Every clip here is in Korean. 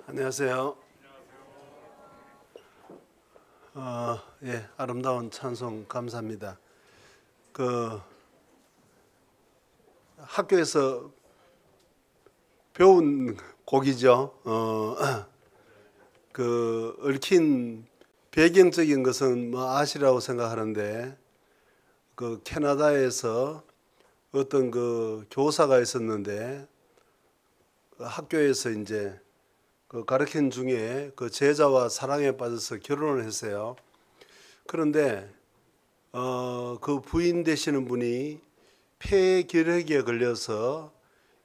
안녕하세요. 아름다운 찬송 감사합니다. 학교에서 배운 곡이죠. 얽힌 배경적인 것은 아시라고 생각하는데, 캐나다에서 어떤 교사가 있었는데, 학교에서 이제 가르친 중에 제자와 사랑에 빠져서 결혼을 했어요. 그런데 그 부인 되시는 분이 폐결핵에 걸려서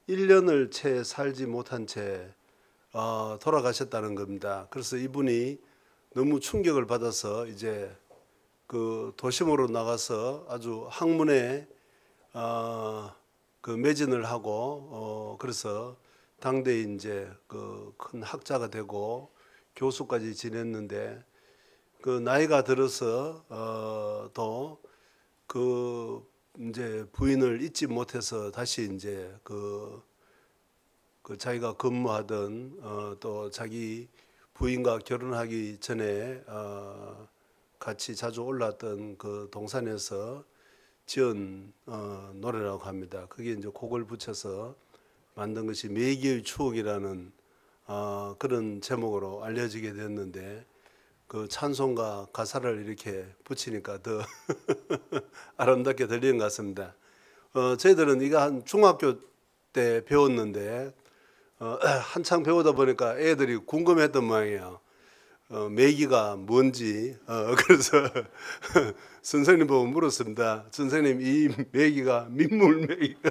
1년을 채 살지 못한 채 돌아가셨다는 겁니다. 그래서 이분이 너무 충격을 받아서 이제 도심으로 나가서 아주 학문에 매진을 하고 그래서 당대 이제 큰 학자가 되고 교수까지 지냈는데, 나이가 들어서 또 이제 부인을 잊지 못해서 다시 이제 자기가 근무하던 또 자기 부인과 결혼하기 전에 같이 자주 올랐던 그 동산에서 지은 노래라고 합니다. 그게 이제 곡을 붙여서 만든 것이 매기의 추억이라는 그런 제목으로 알려지게 됐는데, 그 찬송과 가사를 이렇게 붙이니까 더 아름답게 들리는 것 같습니다. 저희들은 이거 한 중학교 때 배웠는데 한창 배우다 보니까 애들이 궁금했던 모양이에요. 매기가 뭔지. 그래서 선생님 보고 물었습니다. 선생님, 이 매기가 민물 매기가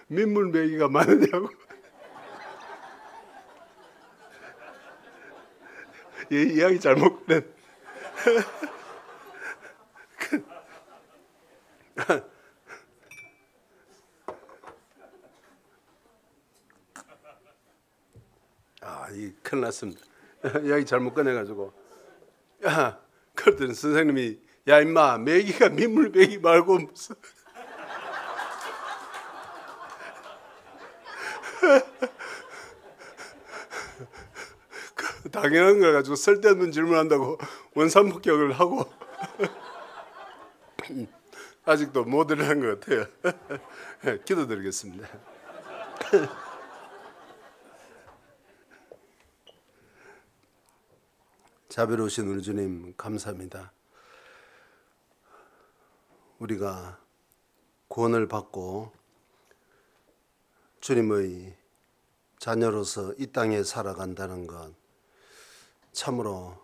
민물 매기가 많으냐고. 이야기 잘못 꺼낸. 이 큰일 났습니다. 이야기 잘못 꺼내가지고. 그랬더니 선생님이, 야 임마, 매기가 민물 매기 말고 무슨 당연한 걸 가지고 쓸데없는 질문한다고 원산폭격을 하고 아직도 못 일어난 것 같아요. 기도드리겠습니다. 자비로우신 우리 주님 감사합니다. 우리가 구원을 받고 주님의 자녀로서 이 땅에 살아간다는 것, 참으로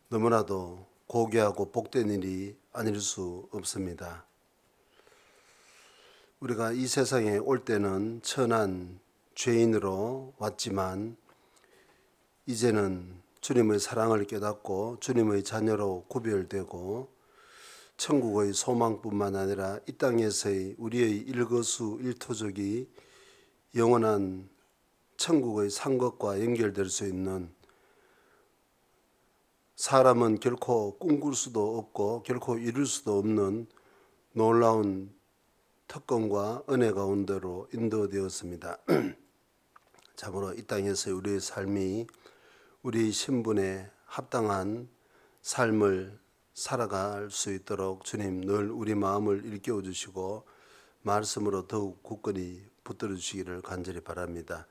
너무나도 고귀하고 복된 일이 아닐 수 없습니다. 우리가 이 세상에 올 때는 천한 죄인으로 왔지만 이제는 주님의 사랑을 깨닫고 주님의 자녀로 구별되고 천국의 소망뿐만 아니라 이 땅에서의 우리의 일거수일투족이 영원한 천국의 상급과 연결될 수 있는, 사람은 결코 꿈꿀 수도 없고 결코 이룰 수도 없는 놀라운 특권과 은혜 가운데로 인도되었습니다. 참으로 이 땅에서 우리의 삶이 우리 신분에 합당한 삶을 살아갈 수 있도록 주님 늘 우리 마음을 일깨워 주시고 말씀으로 더욱 굳건히 붙들어 주시기를 간절히 바랍니다.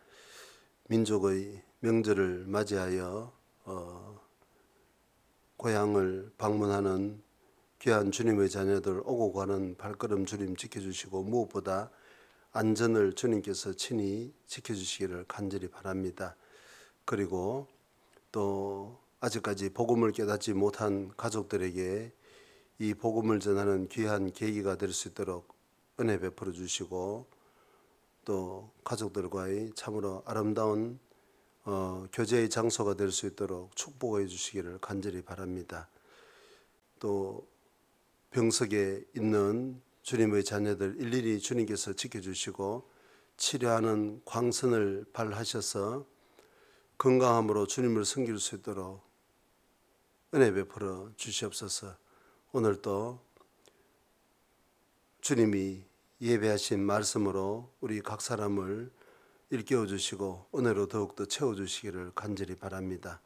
민족의 명절을 맞이하여 고향을 방문하는 귀한 주님의 자녀들 오고 가는 발걸음 주님 지켜주시고 무엇보다 안전을 주님께서 친히 지켜주시기를 간절히 바랍니다. 그리고 또 아직까지 복음을 깨닫지 못한 가족들에게 이 복음을 전하는 귀한 계기가 될 수 있도록 은혜 베풀어 주시고, 또 가족들과의 참으로 아름다운 교제의 장소가 될 수 있도록 축복해 주시기를 간절히 바랍니다. 또 병석에 있는 주님의 자녀들 일일이 주님께서 지켜주시고 치료하는 광선을 발하셔서 건강함으로 주님을 섬길 수 있도록 은혜 베풀어 주시옵소서. 오늘도 주님이 예배하신 말씀으로 우리 각 사람을 일깨워 주시고 은혜로 더욱더 채워 주시기를 간절히 바랍니다.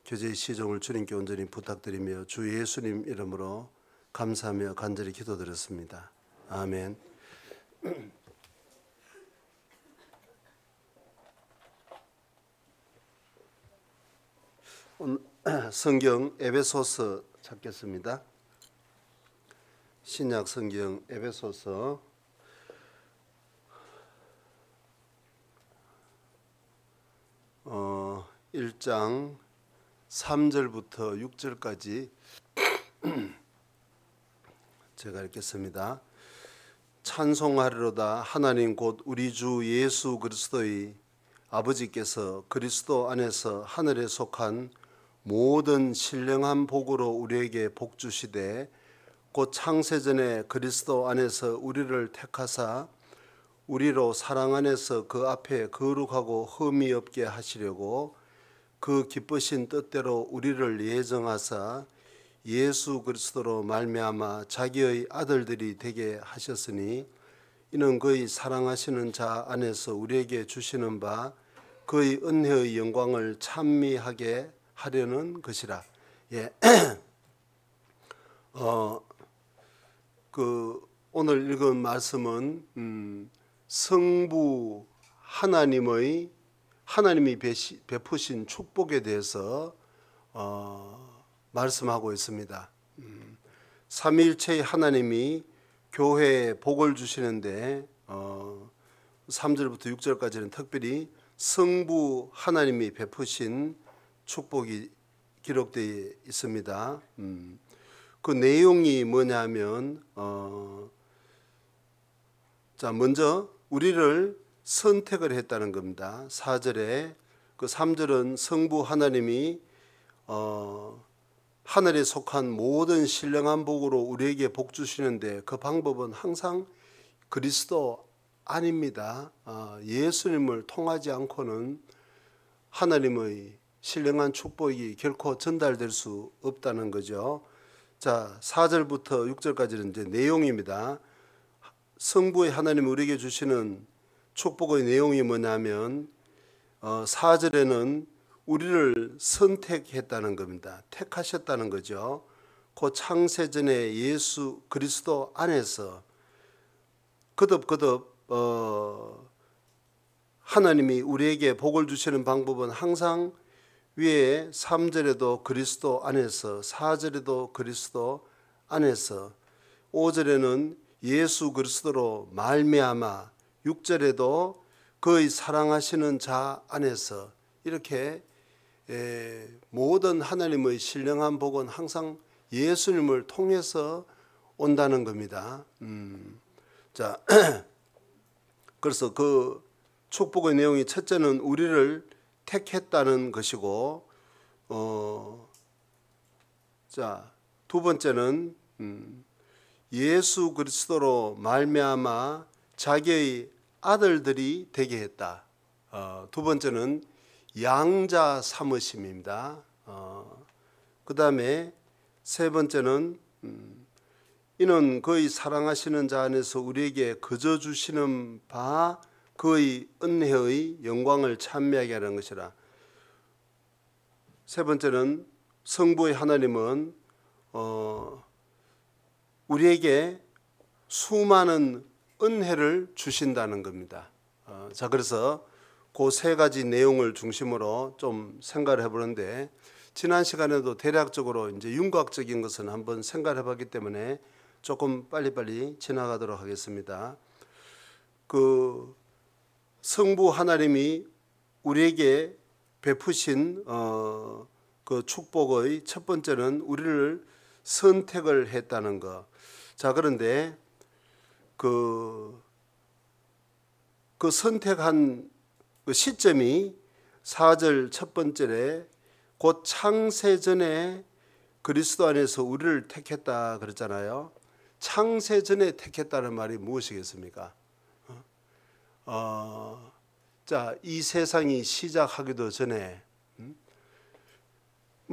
교제의 시종을 주님께 온전히 부탁드리며 주 예수님 이름으로 감사하며 간절히 기도드렸습니다. 아멘. 성경 에베소서 찾겠습니다. 신약 성경 에베소서 1장 3절부터 6절까지 제가 읽겠습니다. 찬송하리로다. 하나님 곧 우리 주 예수 그리스도의 아버지께서 그리스도 안에서 하늘에 속한 모든 신령한 복으로 우리에게 복 주시되 곧 창세전에 그리스도 안에서 우리를 택하사 우리로 사랑 안에서 그 앞에 거룩하고 흠이 없게 하시려고 그 기쁘신 뜻대로 우리를 예정하사 예수 그리스도로 말미암아 자기의 아들들이 되게 하셨으니 이는 그의 사랑하시는 자 안에서 우리에게 주시는 바 그의 은혜의 영광을 찬미하게 하려는 것이라. 예. 오늘 읽은 말씀은 성부 하나님이 베푸신 축복에 대해서 말씀하고 있습니다. 삼위일체의 하나님이 교회에 복을 주시는데 3절부터 6절까지는 특별히 성부 하나님이 베푸신 축복이 기록되어 있습니다. 그 내용이 뭐냐면 먼저 우리를 선택을 했다는 겁니다. 4절에 그 3절은 성부 하나님이 하늘에 속한 모든 신령한 복으로 우리에게 복 주시는데 그 방법은 항상 그리스도 안입니다. 예수님을 통하지 않고는 하나님의 신령한 축복이 결코 전달될 수 없다는 거죠. 자, 4절부터 6절까지는 이제 내용입니다. 성부의 하나님이 우리에게 주시는 축복의 내용이 뭐냐면 4절에는 우리를 선택했다는 겁니다. 택하셨다는 거죠. 그 창세전에 예수 그리스도 안에서 거듭 하나님이 우리에게 복을 주시는 방법은 항상 위에 3절에도 그리스도 안에서 4절에도 그리스도 안에서 5절에는 예수 그리스도로 말미암아 6절에도 그의 사랑하시는 자 안에서 이렇게 모든 하나님의 신령한 복은 항상 예수님을 통해서 온다는 겁니다. 자, 그래서 그 축복의 내용이 첫째는 우리를 택했다는 것이고, 자, 두 번째는 예수 그리스도로 말미암아 자기의 아들들이 되게 했다. 두 번째는 양자 삼으심입니다. 그 다음에 세 번째는 이는 그의 사랑하시는 자 안에서 우리에게 거저 주시는 바 그의 은혜의 영광을 찬미하게 하는 것이라. 세 번째는 성부의 하나님은 우리에게 수많은 은혜를 주신다는 겁니다. 자, 그래서 그 세 가지 내용을 중심으로 좀 생각을 해보는데, 지난 시간에도 대략적으로 이제 윤곽적인 것은 한번 생각을 해봤기 때문에 조금 빨리빨리 지나가도록 하겠습니다. 그 성부 하나님이 우리에게 베푸신 그 축복의 첫 번째는 우리를 선택을 했다는 것. 자, 그런데 그 선택한 그 시점이 4절 첫 번째에 곧 창세전에 그리스도 안에서 우리를 택했다 그랬잖아요. 창세전에 택했다는 말이 무엇이겠습니까? 자, 이 세상이 시작하기도 전에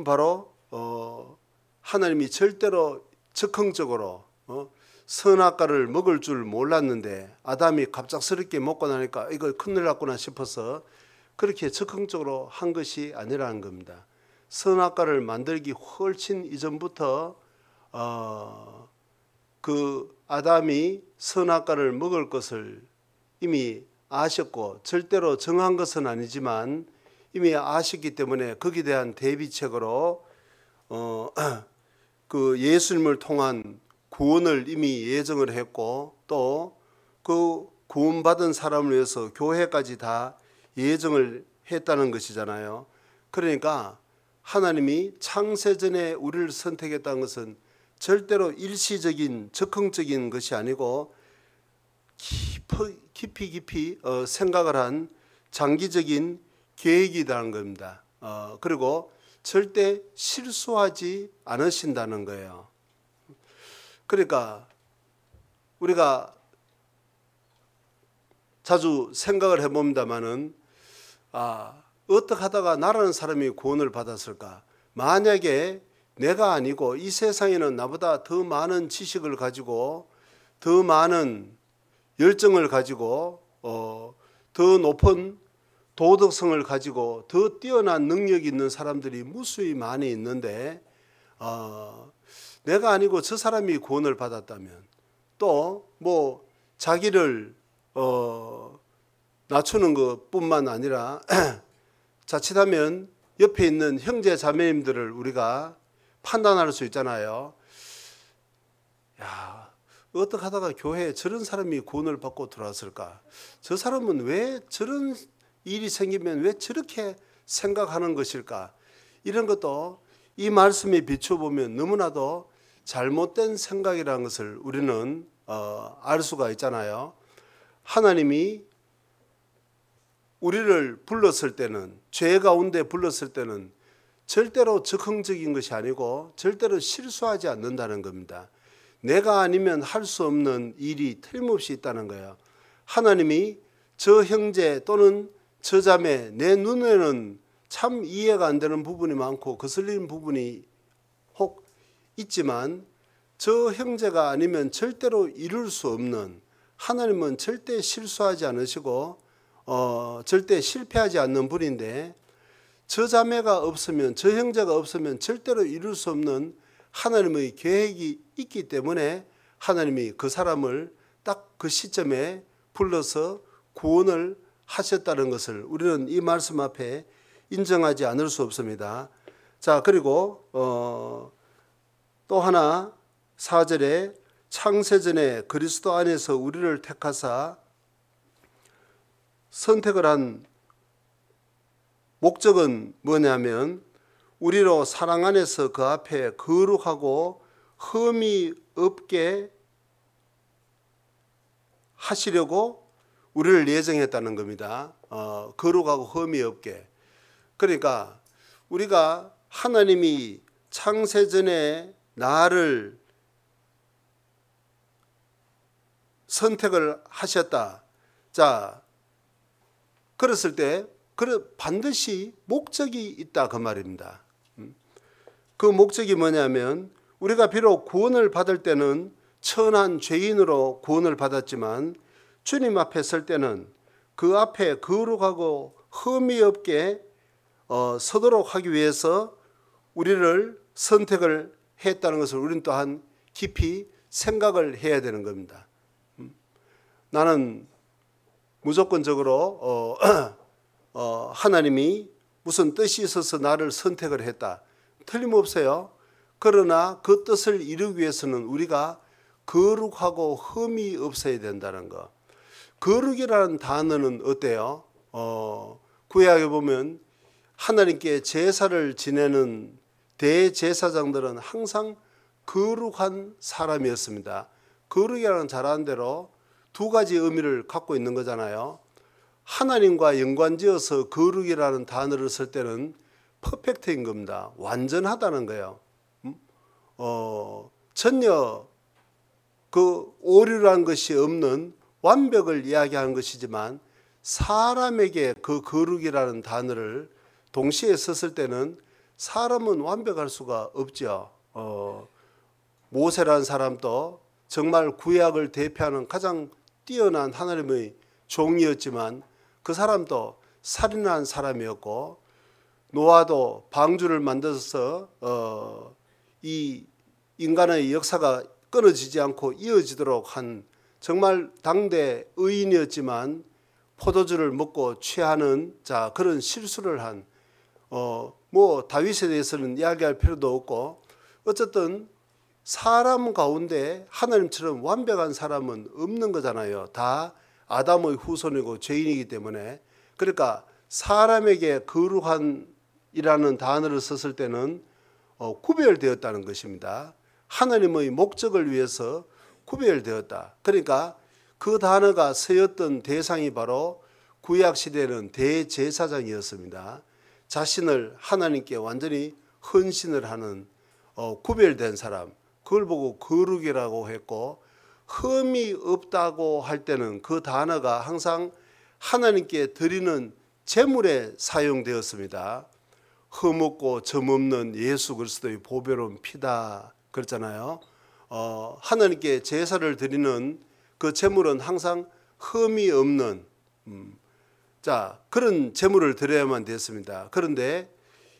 바로 하나님이 절대로 즉흥적으로 선악과를 먹을 줄 몰랐는데 아담이 갑작스럽게 먹고 나니까 이거 큰일 났구나 싶어서 그렇게 적극적으로 한 것이 아니라는 겁니다. 선악과를 만들기 훨씬 이전부터 그 아담이 선악과를 먹을 것을 이미 아셨고, 절대로 정한 것은 아니지만 이미 아셨기 때문에 거기에 대한 대비책으로 그 예수님을 통한 구원을 이미 예정을 했고, 또 그 구원받은 사람을 위해서 교회까지 다 예정을 했다는 것이잖아요. 그러니까 하나님이 창세전에 우리를 선택했다는 것은 절대로 일시적인 즉흥적인 것이 아니고 깊이 생각을 한 장기적인 계획이라는 겁니다. 그리고 절대 실수하지 않으신다는 거예요. 그러니까 우리가 자주 생각을 해봅니다마는 어떻게 하다가 나라는 사람이 구원을 받았을까? 만약에 내가 아니고 이 세상에는 나보다 더 많은 지식을 가지고 더 많은 열정을 가지고 더 높은 도덕성을 가지고 더 뛰어난 능력이 있는 사람들이 무수히 많이 있는데 내가 아니고 저 사람이 구원을 받았다면, 또 뭐 자기를 낮추는 것뿐만 아니라 자칫하면 옆에 있는 형제 자매님들을 우리가 판단할 수 있잖아요. 야, 어떻게 하다가 교회에 저런 사람이 구원을 받고 들어왔을까? 저 사람은 왜 저런 일이 생기면 왜 저렇게 생각하는 것일까? 이런 것도 이 말씀에 비춰보면 너무나도 잘못된 생각이라는 것을 우리는 알 수가 있잖아요. 하나님이 우리를 불렀을 때는, 죄 가운데 불렀을 때는 절대로 즉흥적인 것이 아니고 절대로 실수하지 않는다는 겁니다. 내가 아니면 할 수 없는 일이 틀림없이 있다는 거예요. 하나님이 저 형제 또는 저 자매, 내 눈에는 참 이해가 안 되는 부분이 많고 거슬리는 부분이 혹 있지만 저 형제가 아니면 절대로 이룰 수 없는, 하나님은 절대 실수하지 않으시고 절대 실패하지 않는 분인데, 저 자매가 없으면, 저 형제가 없으면 절대로 이룰 수 없는 하나님의 계획이 있기 때문에 하나님이 그 사람을 딱 그 시점에 불러서 구원을 하셨다는 것을 우리는 이 말씀 앞에 인정하지 않을 수 없습니다. 자, 그리고 또 하나 4절에 창세전에 그리스도 안에서 우리를 택하사 선택을 한 목적은 뭐냐면 우리로 사랑 안에서 그 앞에 거룩하고 흠이 없게 하시려고 우리를 예정했다는 겁니다. 거룩하고 흠이 없게. 그러니까 우리가 하나님이 창세전에 나를 선택을 하셨다. 자, 그랬을 때 반드시 목적이 있다 그 말입니다. 그 목적이 뭐냐면 우리가 비록 구원을 받을 때는 천한 죄인으로 구원을 받았지만 주님 앞에 설 때는 그 앞에 거룩하고 흠이 없게 서도록 하기 위해서 우리를 선택을 했다는 것을 우리는 또한 깊이 생각을 해야 되는 겁니다. 나는 무조건적으로 하나님이 무슨 뜻이 있어서 나를 선택을 했다. 틀림없어요. 그러나 그 뜻을 이루기 위해서는 우리가 거룩하고 흠이 없어야 된다는 것. 거룩이라는 단어는 어때요? 구약에 보면 하나님께 제사를 지내는 대제사장들은 항상 거룩한 사람이었습니다. 거룩이라는 잘 아는 대로 두 가지 의미를 갖고 있는 거잖아요. 하나님과 연관지어서 거룩이라는 단어를 쓸 때는 퍼펙트인 겁니다. 완전하다는 거예요. 전혀 그 오류라는 것이 없는 완벽을 이야기하는 것이지만 사람에게 그 거룩이라는 단어를 동시에 썼을 때는 사람은 완벽할 수가 없죠. 모세라는 사람도 정말 구약을 대표하는 가장 뛰어난 하나님의 종이었지만 그 사람도 살인한 사람이었고 노아도 방주를 만들어서 이 인간의 역사가 끊어지지 않고 이어지도록 한 정말 당대 의인이었지만 포도주를 먹고 취하는 그런 실수를 한 뭐 다윗에 대해서는 이야기할 필요도 없고 어쨌든 사람 가운데 하나님처럼 완벽한 사람은 없는 거잖아요. 다 아담의 후손이고 죄인이기 때문에. 그러니까 사람에게 거룩한이라는 단어를 썼을 때는 구별되었다는 것입니다. 하나님의 목적을 위해서 구별되었다. 그러니까 그 단어가 쓰였던 대상이 바로 구약시대는 대제사장이었습니다. 자신을 하나님께 완전히 헌신을 하는 구별된 사람, 그걸 보고 거룩이라고 했고, 흠이 없다고 할 때는 그 단어가 항상 하나님께 드리는 제물에 사용되었습니다. 흠 없고 점 없는 예수 그리스도의 보배로운 피다 그랬잖아요. 하나님께 제사를 드리는 그 제물은 항상 흠이 없는 그런 제물을 드려야만 됐습니다. 그런데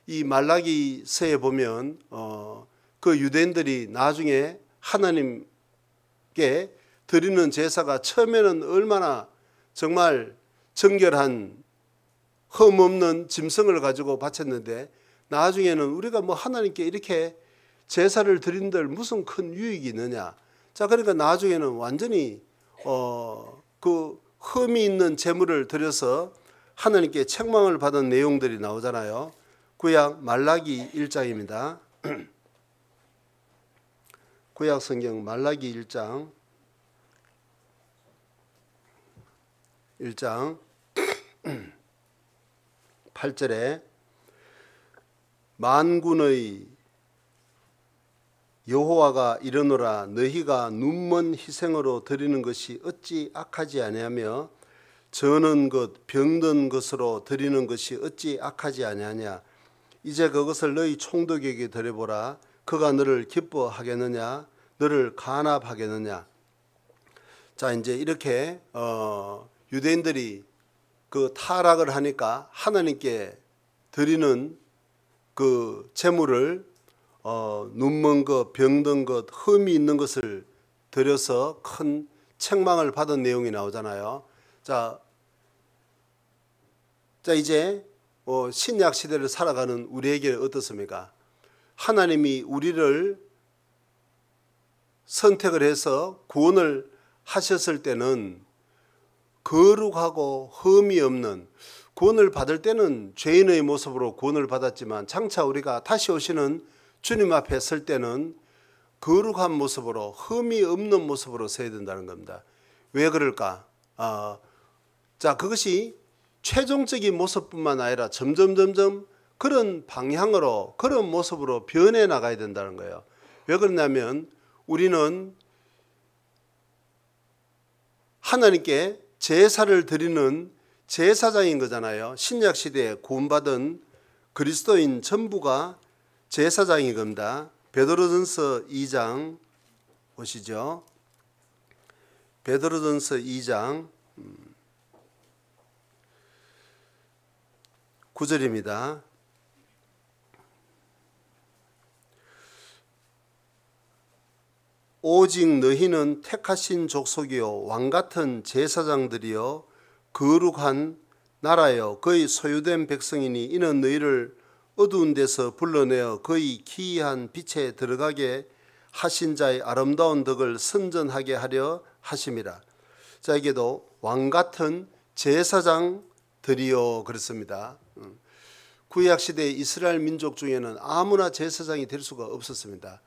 이 말라기서에 보면 그 유대인들이 나중에 하나님께 드리는 제사가 처음에는 얼마나 정말 정결한 흠 없는 짐승을 가지고 바쳤는데 나중에는 우리가 뭐 하나님께 이렇게 제사를 드린들 무슨 큰 유익이 있느냐. 그러니까 나중에는 완전히 그 흠이 있는 제물을 드려서 하나님께 책망을 받은 내용들이 나오잖아요. 구약 말라기 1장입니다. 구약 성경 말라기 1장 8절에 만군의 여호와가 이르노라 너희가 눈먼 희생으로 드리는 것이 어찌 악하지 아니하며 저는 것 병든 것으로 드리는 것이 어찌 악하지 아니하냐. 이제 그것을 너희 총독에게 드려보라. 그가 너를 기뻐하겠느냐 너를 간합하겠느냐. 이제 이렇게 유대인들이 그 타락을 하니까 하나님께 드리는 그 제물을 눈먼 것, 병든 것, 흠이 있는 것을 드려서 큰 책망을 받은 내용이 나오잖아요. 이제 신약 시대를 살아가는 우리에게 어떻습니까? 하나님이 우리를 선택을 해서 구원을 하셨을 때는 거룩하고 흠이 없는, 구원을 받을 때는 죄인의 모습으로 구원을 받았지만 장차 우리가 다시 오시는 주님 앞에 설 때는 거룩한 모습으로 흠이 없는 모습으로 서야 된다는 겁니다. 왜 그럴까? 그것이 최종적인 모습뿐만 아니라 점점 그런 방향으로 그런 모습으로 변해 나가야 된다는 거예요. 왜 그러냐면 우리는 하나님께 제사를 드리는 제사장인 거잖아요. 신약 시대에 구원받은 그리스도인 전부가 제사장인 겁니다. 베드로전서 2장 보시죠. 베드로전서 2장 9절입니다. 오직 너희는 택하신 족속이요 왕같은 제사장들이요 거룩한 나라요 그의 소유된 백성이니 이는 너희를 어두운 데서 불러내어 그의 기이한 빛에 들어가게 하신 자의 아름다운 덕을 선전하게 하려 하심이라. 여기도 왕같은 제사장들이요 그랬습니다. 구약시대 이스라엘 민족 중에는 아무나 제사장이 될 수가 없었습니다.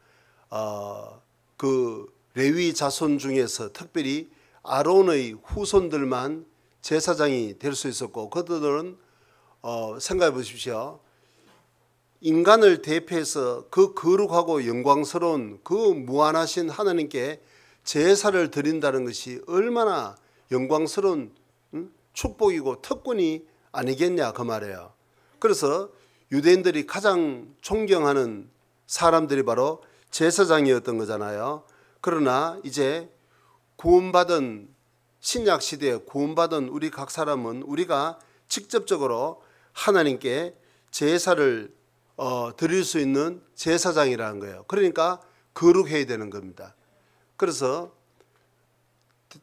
그 레위 자손 중에서 특별히 아론의 후손들만 제사장이 될 수 있었고 그들은 생각해 보십시오. 인간을 대표해서 그 거룩하고 영광스러운 그 무한하신 하나님께 제사를 드린다는 것이 얼마나 영광스러운 축복이고 특권이 아니겠냐 그 말이에요. 그래서 유대인들이 가장 존경하는 사람들이 바로 제사장이었던 거잖아요. 그러나 이제 구원받은 신약 시대에 구원받은 우리 각 사람은 우리가 직접적으로 하나님께 제사를 드릴 수 있는 제사장이라는 거예요. 그러니까 거룩해야 되는 겁니다. 그래서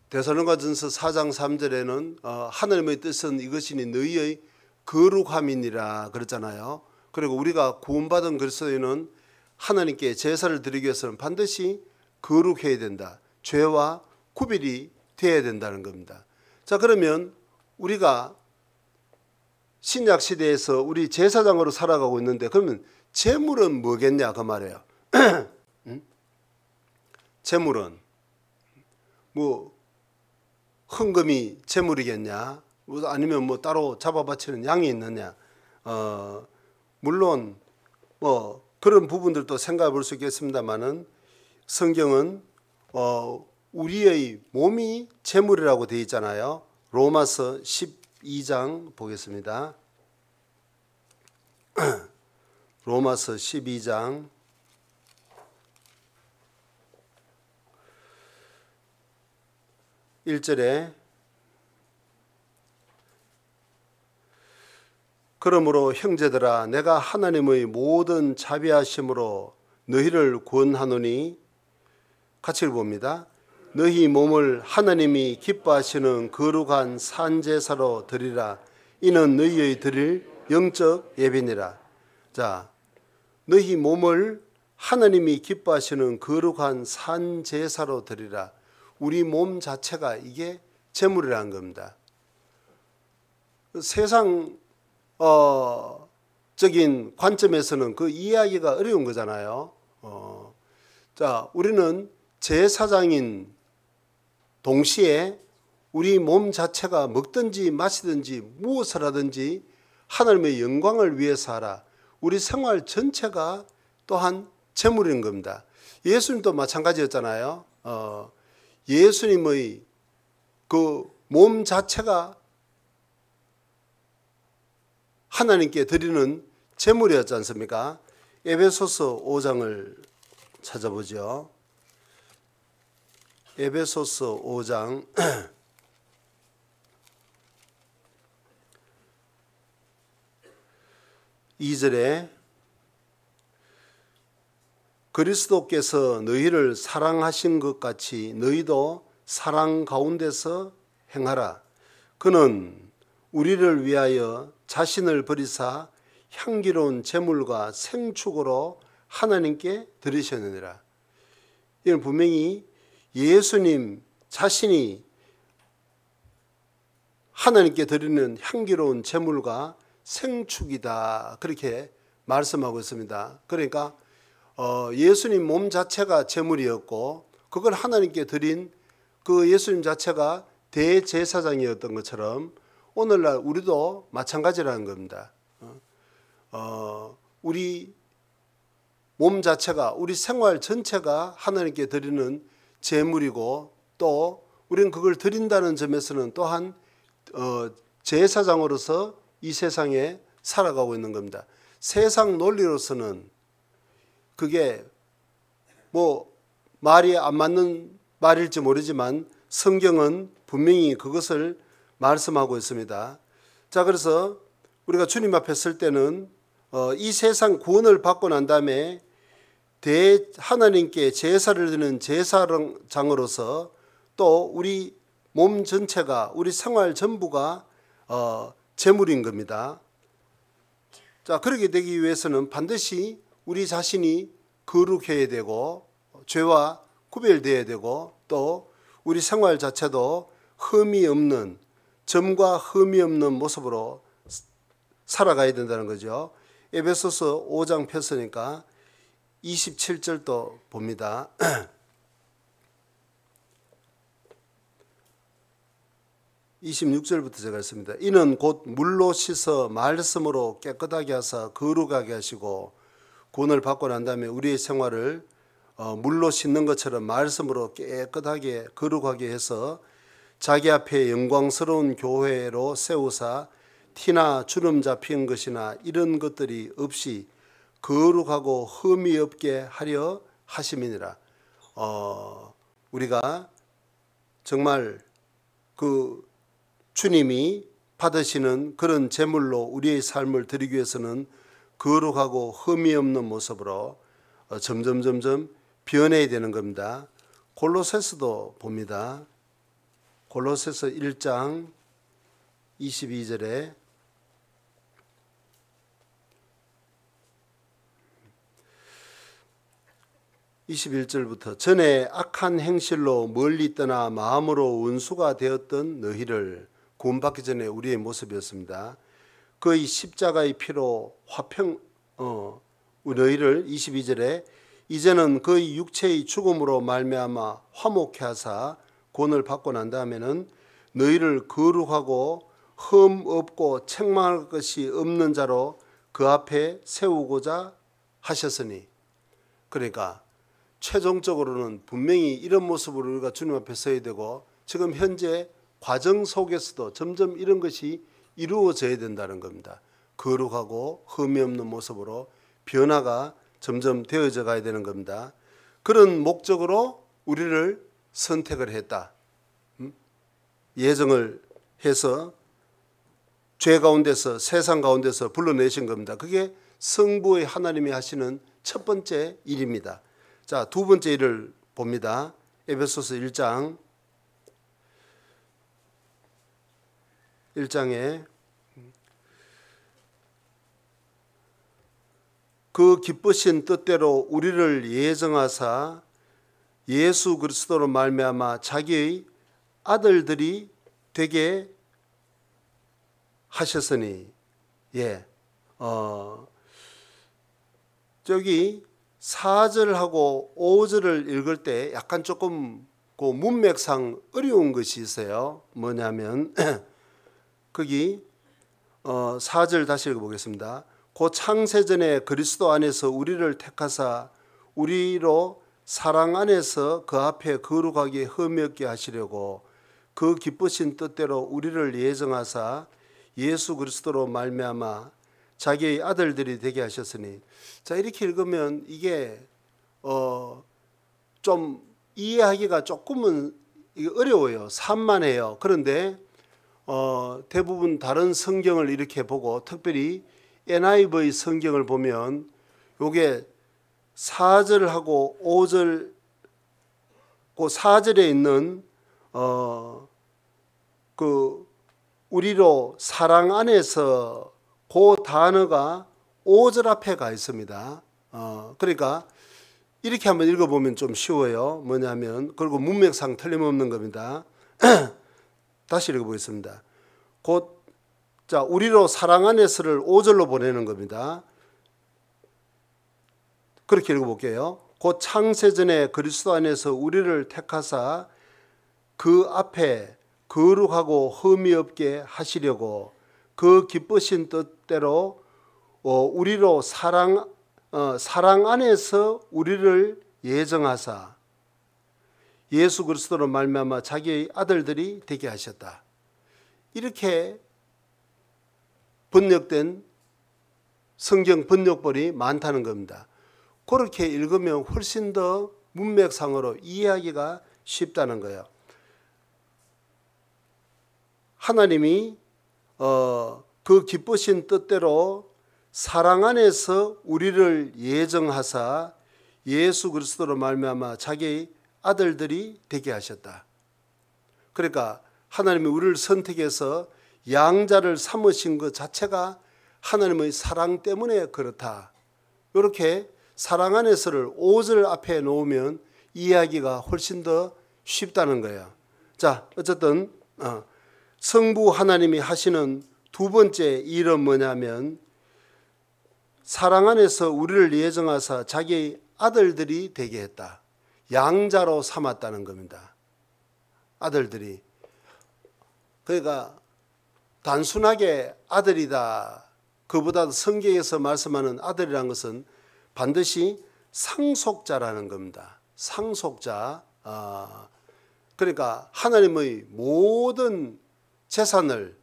데살로니가전서 4장 3절에는 하나님의 뜻은 이것이니 너희의 거룩함이니라 그랬잖아요. 그리고 우리가 구원받은 그리스도인은 하나님께 제사를 드리기 위해서는 반드시 거룩해야 된다. 죄와 구별이 되어야 된다는 겁니다. 자, 그러면 우리가 신약 시대에서 우리 제사장으로 살아가고 있는데 그러면 제물은 뭐겠냐 그 말이에요. 제물은 뭐 헌금이 제물이겠냐, 아니면 뭐 따로 잡아바치는 양이 있느냐. 물론 뭐 그런 부분들도 생각해 볼 수 있겠습니다만은 성경은 우리의 몸이 제물이라고 되어 있잖아요. 로마서 12장 보겠습니다. 로마서 12장 1절에 그러므로 형제들아 내가 하나님의 모든 자비하심으로 너희를 구원하노니 같이 봅니다. 너희 몸을 하나님이 기뻐하시는 거룩한 산제사로 드리라. 이는 너희의 드릴 영적 예배니라. 자, 너희 몸을 하나님이 기뻐하시는 거룩한 산제사로 드리라. 우리 몸 자체가 이게 제물이라는 겁니다. 세상 적인 관점에서는 그 이해하기가 어려운 거잖아요. 자, 우리는 제사장인 동시에 우리 몸 자체가 먹든지 마시든지 무엇을 하든지 하나님의 영광을 위해서 하라. 우리 생활 전체가 또한 제물인 겁니다. 예수님도 마찬가지였잖아요. 예수님의 그 몸 자체가 하나님께 드리는 제물이었지 않습니까? 에베소서 5장을 찾아보죠. 에베소서 5장 2절에 그리스도께서 너희를 사랑하신 것 같이 너희도 사랑 가운데서 행하라. 그는 우리를 위하여 자신을 버리사 향기로운 제물과 생축으로 하나님께 드리셨느니라. 이는 분명히 예수님 자신이 하나님께 드리는 향기로운 제물과 생축이다. 그렇게 말씀하고 있습니다. 그러니까 예수님 몸 자체가 제물이었고 그걸 하나님께 드린 그 예수님 자체가 대제사장이었던 것처럼 오늘날 우리도 마찬가지라는 겁니다. 우리 몸 자체가 우리 생활 전체가 하나님께 드리는 제물이고 또 우리는 그걸 드린다는 점에서는 또한 제사장으로서 이 세상에 살아가고 있는 겁니다. 세상 논리로서는 그게 뭐 말이 안 맞는 말일지 모르지만 성경은 분명히 그것을 말씀하고 있습니다. 자, 그래서 우리가 주님 앞에 설 때는 이 세상 구원을 받고 난 다음에 하나님께 제사를 드리는 제사장으로서 또 우리 몸 전체가 우리 생활 전부가 제물인 겁니다. 자, 그렇게 되기 위해서는 반드시 우리 자신이 거룩해야 되고 죄와 구별되어야 되고 또 우리 생활 자체도 흠이 없는 점과 흠이 없는 모습으로 살아가야 된다는 거죠. 에베소서 5장 폈으니까 27절도 봅니다. 26절부터 제가 했습니다. 이는 곧 물로 씻어 말씀으로 깨끗하게 하사 거룩하게 하시고 구원을 받고 난 다음에 우리의 생활을 물로 씻는 것처럼 말씀으로 깨끗하게 거룩하게 해서 자기 앞에 영광스러운 교회로 세우사 티나 주름 잡힌 것이나 이런 것들이 없이 거룩하고 흠이 없게 하려 하심이니라. 우리가 정말 그 주님이 받으시는 그런 제물로 우리의 삶을 드리기 위해서는 거룩하고 흠이 없는 모습으로 점점 변해야 되는 겁니다. 골로새서도 봅니다. 골로새서 1장 22절에 (21절부터) 전에 악한 행실로 멀리 떠나 마음으로 원수가 되었던 너희를 구원받기 전에 우리의 모습이었습니다. 그의 십자가의 피로 너희를 (22절에) 이제는 그의 육체의 죽음으로 말미암아 화목케 하사 구원을 받고 난 다음에는 너희를 거룩하고 흠 없고 책망할 것이 없는 자로 그 앞에 세우고자 하셨으니, 그러니까 최종적으로는 분명히 이런 모습으로 우리가 주님 앞에 서야 되고 지금 현재 과정 속에서도 점점 이런 것이 이루어져야 된다는 겁니다. 거룩하고 흠이 없는 모습으로 변화가 점점 되어져 가야 되는 겁니다. 그런 목적으로 우리를 선택을 했다. 예정을 해서 죄 가운데서 세상 가운데서 불러내신 겁니다. 그게 성부의 하나님이 하시는 첫 번째 일입니다. 자, 두 번째 일을 봅니다. 에베소서 1장에 그 기쁘신 뜻대로 우리를 예정하사 예수 그리스도로 말미암아 자기의 아들들이 되게 하셨으니, 저기 4절하고 5절을 읽을 때 약간 조금 그 문맥상 어려운 것이 있어요. 뭐냐면 거기 4절 다시 읽어보겠습니다. 곧 창세전에 그리스도 안에서 우리를 택하사 우리로 사랑 안에서 그 앞에 거룩하게 흠이 없게 하시려고 그 기쁘신 뜻대로 우리를 예정하사 예수 그리스도로 말미암아 자기의 아들들이 되게 하셨으니. 자, 이렇게 읽으면 이게 좀 이해하기가 조금은 어려워요. 산만해요. 그런데 대부분 다른 성경을 이렇게 보고 특별히 NIV 성경을 보면 요게 4절하고 5절, 그 4절에 있는 그 우리로 사랑 안에서 그 단어가 5절 앞에 가 있습니다. 그러니까 이렇게 한번 읽어보면 좀 쉬워요. 뭐냐면, 그리고 문맥상 틀림없는 겁니다. 다시 읽어보겠습니다. 곧, 자, 우리로 사랑 안에서를 5절로 보내는 겁니다. 그렇게 읽어볼게요. 곧 창세전에 그리스도 안에서 우리를 택하사 그 앞에 거룩하고 흠이 없게 하시려고 그 기쁘신 뜻대로 우리로 사랑 안에서 우리를 예정하사 예수 그리스도로 말미암아 자기의 아들들이 되게 하셨다. 이렇게 번역된 성경 번역본이 많다는 겁니다. 그렇게 읽으면 훨씬 더 문맥상으로 이해하기가 쉽다는 거예요. 하나님이 그 기쁘신 뜻대로 사랑 안에서 우리를 예정하사 예수 그리스도로 말미암아 자기의 아들들이 되게 하셨다. 그러니까 하나님이 우리를 선택해서 양자를 삼으신 것 자체가 하나님의 사랑 때문에 그렇다. 이렇게 사랑 안에서를 5절 앞에 놓으면 이해하기가 훨씬 더 쉽다는 거예요. 자, 어쨌든 성부 하나님이 하시는 두 번째 일은 뭐냐면 사랑 안에서 우리를 예정하사 자기의 아들들이 되게 했다. 양자로 삼았다는 겁니다. 아들들이. 그러니까 단순하게 아들이다. 그보다 성경에서 말씀하는 아들이라는 것은 반드시 상속자라는 겁니다. 상속자. 그러니까 하나님의 모든 재산을,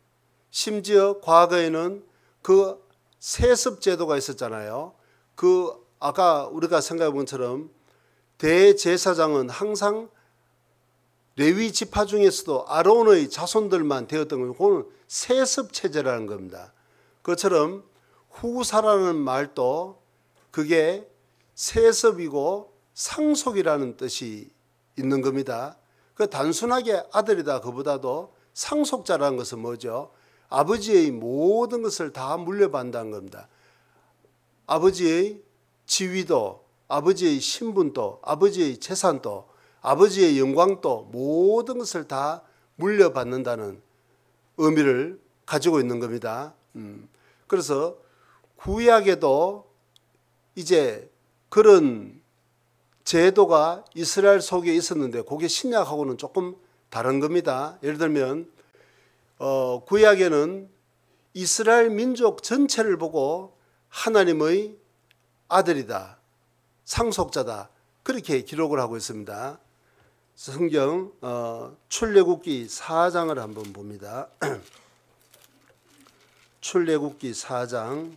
심지어 과거에는 그 세습 제도가 있었잖아요. 그 아까 우리가 생각해 본 것처럼 대제사장은 항상 레위 지파 중에서도 아론의 자손들만 되었던 거예요. 그거는 세습 체제라는 겁니다. 그것처럼 후사라는 말도 그게 세습이고 상속이라는 뜻이 있는 겁니다. 그 단순하게 아들이다 그보다도 상속자라는 것은 뭐죠? 아버지의 모든 것을 다 물려받는다는 겁니다. 아버지의 지위도, 아버지의 신분도, 아버지의 재산도, 아버지의 영광도 모든 것을 다 물려받는다는 의미를 가지고 있는 겁니다. 그래서 구약에도 이제 그런 제도가 이스라엘 속에 있었는데 그게 신약하고는 조금 다른 겁니다. 예를 들면 구약에는 이스라엘 민족 전체를 보고 하나님의 아들이다, 상속자다 그렇게 기록을 하고 있습니다. 성경 출애굽기 4장을 한번 봅니다. 출애굽기 4장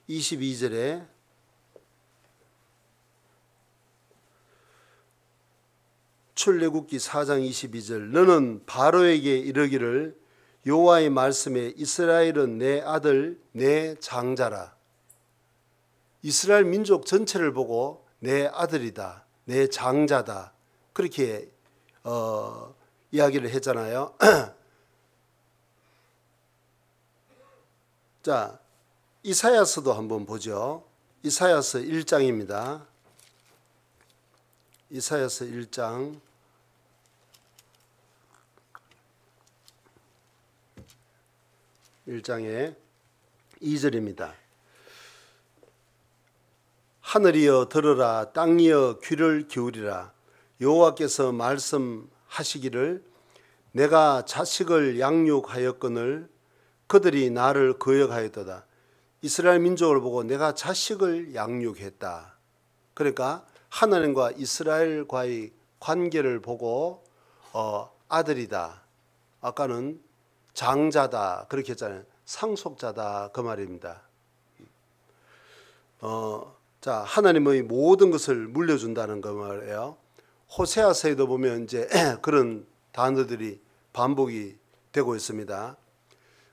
22절에 출애굽기 4장 22절 너는 바로에게 이르기를 여호와의 말씀에 이스라엘은 내 아들 내 장자라. 이스라엘 민족 전체를 보고 내 아들이다, 내 장자다 그렇게 이야기를 했잖아요. 자, 이사야서도 한번 보죠. 이사야서 1장입니다. 이사야서 1장 1장의 2절입니다. 하늘이여 들으라, 땅이여 귀를 기울이라. 여호와께서 말씀하시기를 내가 자식을 양육하였거늘 그들이 나를 거역하였도다. 이스라엘 민족을 보고 내가 자식을 양육했다. 그러니까 하나님과 이스라엘과의 관계를 보고 아들이다. 아까는 장자다 그렇게 했잖아요. 상속자다 그 말입니다. 자, 하나님의 모든 것을 물려준다는 그 말이에요. 호세아서에도 보면 이제 그런 단어들이 반복이 되고 있습니다.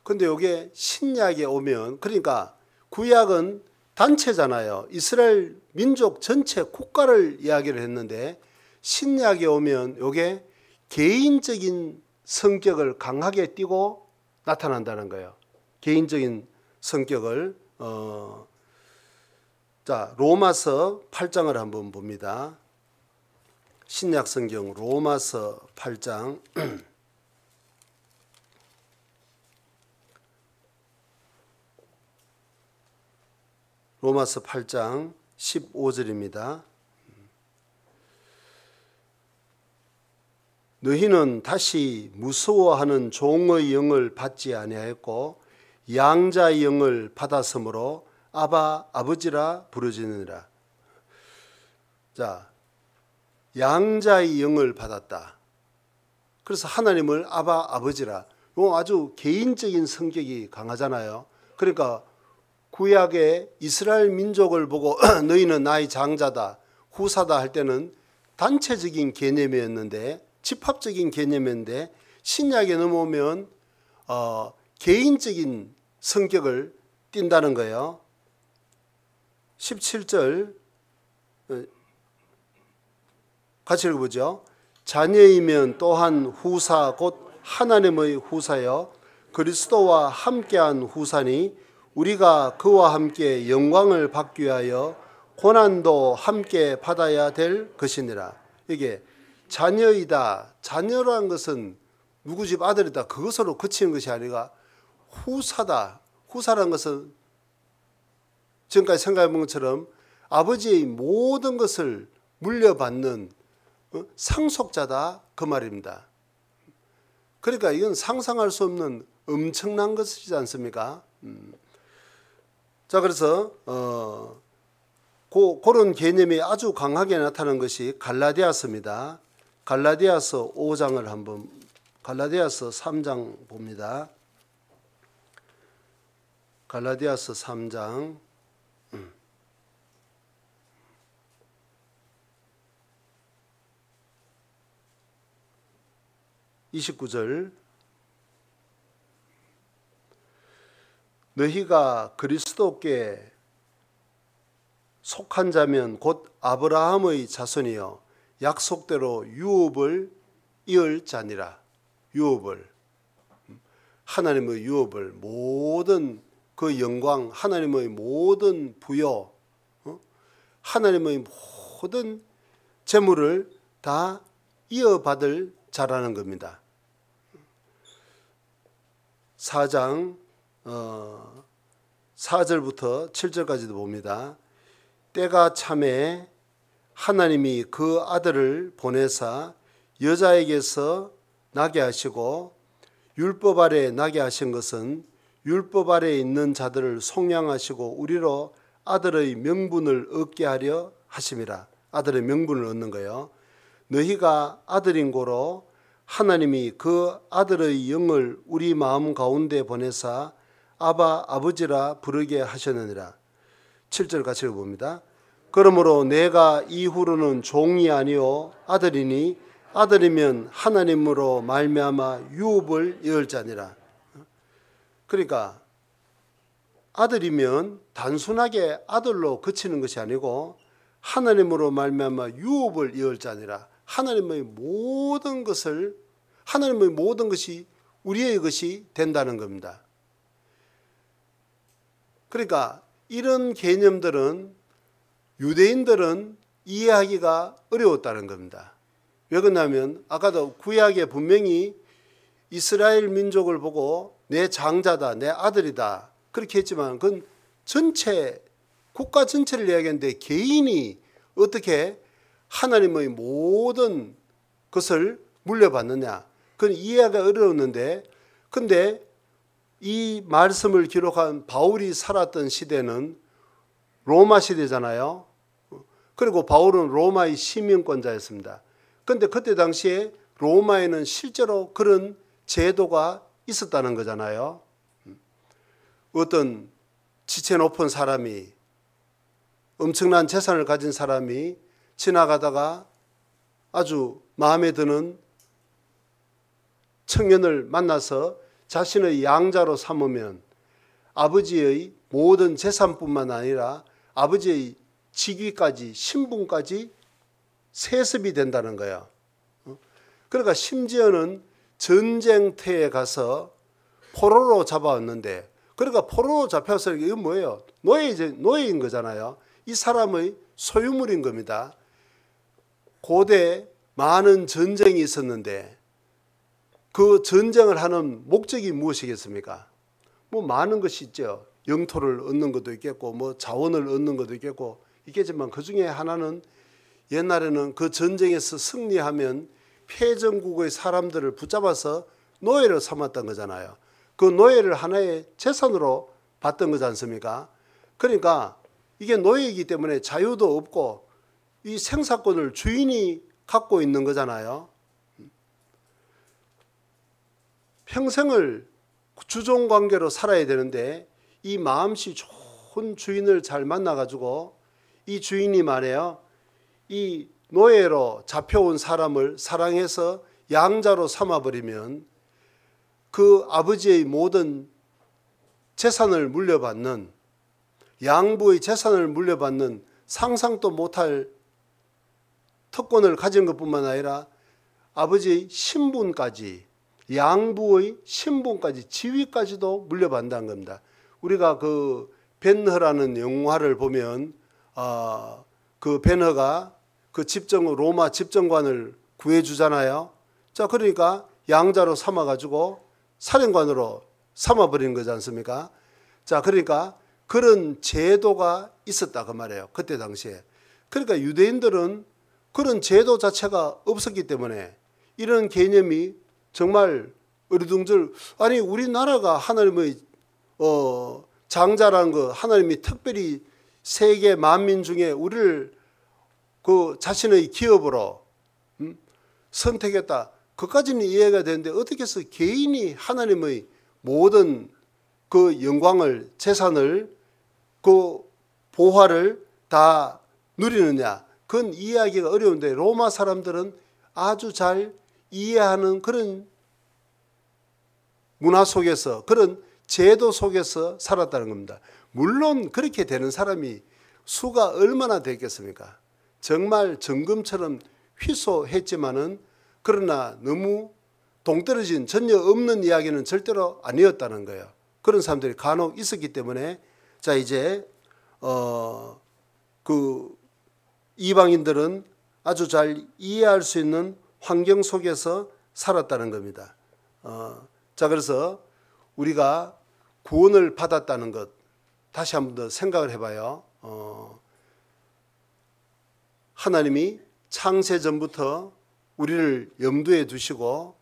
근데 이게 신약에 오면, 그러니까 구약은 단체잖아요. 이스라엘 민족 전체 국가를 이야기를 했는데 신약에 오면 이게 개인적인 성격을 강하게 띠고 나타난다는 거예요. 개인적인 성격을 자, 로마서 8장을 한번 봅니다. 신약 성경 로마서 8장 로마서 8장 15절입니다. 너희는 다시 무서워하는 종의 영을 받지 아니하였고 양자의 영을 받았으므로 아바 아버지라 부르짖느니라. 자, 양자의 영을 받았다. 그래서 하나님을 아바 아버지라. 이거 아주 개인적인 성격이 강하잖아요. 그러니까 구약의 이스라엘 민족을 보고 너희는 나의 장자다, 후사다 할 때는 단체적인 개념이었는데, 집합적인 개념인데 신약에 넘어오면 개인적인 성격을 띈다는 거예요. 17절 같이 읽어보죠. 자녀이면 또한 후사 곧 하나님의 후사여 그리스도와 함께한 후사니 우리가 그와 함께 영광을 받기 위하여 고난도 함께 받아야 될 것이니라. 이게 자녀이다. 자녀라는 것은 누구 집 아들이다. 그것으로 그치는 것이 아니라 후사다. 후사라는 것은 지금까지 생각해 본 것처럼 아버지의 모든 것을 물려받는 상속자다 그 말입니다. 그러니까 이건 상상할 수 없는 엄청난 것이지 않습니까? 자, 그래서 그런 개념이 아주 강하게 나타난 것이 갈라디아서입니다. 갈라디아서 5장을 한번, 갈라디아서 3장 봅니다. 갈라디아서 3장 29절 너희가 그리스도께 속한 자면 곧 아브라함의 자손이여 약속대로 유업을 이을 자니라. 유업을, 하나님의 유업을, 모든 그 영광, 하나님의 모든 부여, 하나님의 모든 재물을 다 이어받을 자라는 겁니다. 4장 4절부터 7절까지도 봅니다. 때가 참에 하나님이 그 아들을 보내사 여자에게서 나게 하시고 율법 아래 나게 하신 것은 율법 아래 있는 자들을 속량하시고 우리로 아들의 명분을 얻게 하려 하심이라. 아들의 명분을 얻는 거예요. 너희가 아들인 고로 하나님이 그 아들의 영을 우리 마음 가운데 보내사 아바 아버지라 부르게 하셨느니라. 7절 같이 읽어봅니다. 그러므로 내가 이후로는 종이 아니요 아들이니 아들이면 하나님으로 말미암아 유업을 이을 자니라. 그러니까 아들이면 단순하게 아들로 그치는 것이 아니고 하나님으로 말미암아 유업을 이을 자니라. 하나님의 모든 것이 우리의 것이 된다는 겁니다. 그러니까 이런 개념들은 유대인들은 이해하기가 어려웠다는 겁니다. 왜 그러냐면 아까도 구약에 분명히 이스라엘 민족을 보고 내 장자다, 내 아들이다 그렇게 했지만 그건 전체 국가 전체를 이야기하는데 개인이 어떻게 하나님의 모든 것을 물려받느냐, 그건 이해하기가 어려웠는데, 근데 이 말씀을 기록한 바울이 살았던 시대는 로마 시대잖아요. 그리고 바울은 로마의 시민권자였습니다. 그런데 그때 당시에 로마에는 실제로 그런 제도가 있었다는 거잖아요. 어떤 지체 높은 사람이, 엄청난 재산을 가진 사람이 지나가다가 아주 마음에 드는 청년을 만나서 자신의 양자로 삼으면 아버지의 모든 재산뿐만 아니라 아버지의 직위까지, 신분까지 세습이 된다는 거예요. 그러니까 심지어는 전쟁터에 가서 포로로 잡아왔는데, 그러니까 포로로 잡혀서 이건 뭐예요? 노예인 거잖아요. 이 사람의 소유물인 겁니다. 고대 많은 전쟁이 있었는데 그 전쟁을 하는 목적이 무엇이겠습니까? 뭐 많은 것이 있죠. 영토를 얻는 것도 있겠고 뭐 자원을 얻는 것도 있겠지만 그 중에 하나는 옛날에는 그 전쟁에서 승리하면 패전국의 사람들을 붙잡아서 노예로 삼았던 거잖아요. 그 노예를 하나의 재산으로 봤던 거지 않습니까? 그러니까 이게 노예이기 때문에 자유도 없고 이 생사권을 주인이 갖고 있는 거잖아요. 평생을 주종관계로 살아야 되는데 이 마음씨 좋은 주인을 잘 만나가지고 이 주인이 말해요. 이 노예로 잡혀온 사람을 사랑해서 양자로 삼아버리면 그 아버지의 모든 재산을 물려받는, 양부의 재산을 물려받는 상상도 못할 특권을 가진 것뿐만 아니라 아버지의 신분까지, 양부의 신분까지, 지위까지도 물려받는다는 겁니다. 우리가 그 벤허라는 영화를 보면 그 벤허가 그 로마 집정관을 구해주잖아요. 자, 그러니까 양자로 삼아가지고 살인관으로 삼아버리는 거지 않습니까? 자, 그러니까 그런 제도가 있었다 그 말이에요. 그때 당시에. 그러니까 유대인들은 그런 제도 자체가 없었기 때문에 이런 개념이 정말 어리둥절, 아니 우리나라가 하나님의 장자라는 거, 하나님이 특별히 세계 만민 중에 우리를 그 자신의 기업으로 선택했다. 그까지는 이해가 되는데 어떻게 해서 개인이 하나님의 모든 그 영광을, 재산을, 그 보화를 다 누리느냐. 그건 이해하기가 어려운데 로마 사람들은 아주 잘 이해하는 그런 문화 속에서, 그런 제도 속에서 살았다는 겁니다. 물론 그렇게 되는 사람이 수가 얼마나 됐겠습니까? 정말 정금처럼 희소했지만은, 그러나 너무 동떨어진 전혀 없는 이야기는 절대로 아니었다는 거예요. 그런 사람들이 간혹 있었기 때문에, 자 이제 그 이방인들은 아주 잘 이해할 수 있는 환경 속에서 살았다는 겁니다. 자 그래서 우리가 구원을 받았다는 것 다시 한번 더 생각을 해봐요. 하나님이 창세 전부터 우리를 염두에 두시고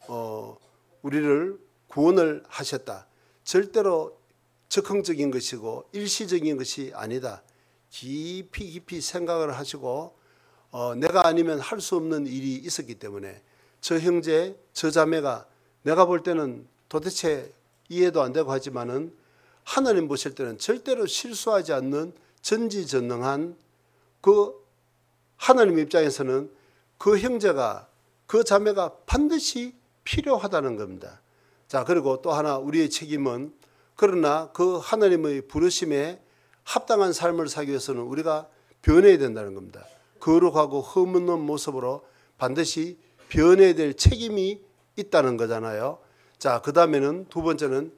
우리를 구원을 하셨다. 절대로 즉흥적인 것이고 일시적인 것이 아니다. 깊이 생각을 하시고 내가 아니면 할 수 없는 일이 있었기 때문에, 저 형제 저 자매가 내가 볼 때는 도대체 이해도 안 되고 하지만은 하나님 보실 때는 절대로 실수하지 않는 전지전능한 그 하나님 입장에서는 그 형제가 그 자매가 반드시 필요하다는 겁니다. 자 그리고 또 하나 우리의 책임은, 그러나 그 하나님의 부르심에 합당한 삶을 살기 위해서는 우리가 변해야 된다는 겁니다. 거룩하고 흠없는 모습으로 반드시 변해야 될 책임이 있다는 거잖아요. 자 그 다음에는 두 번째는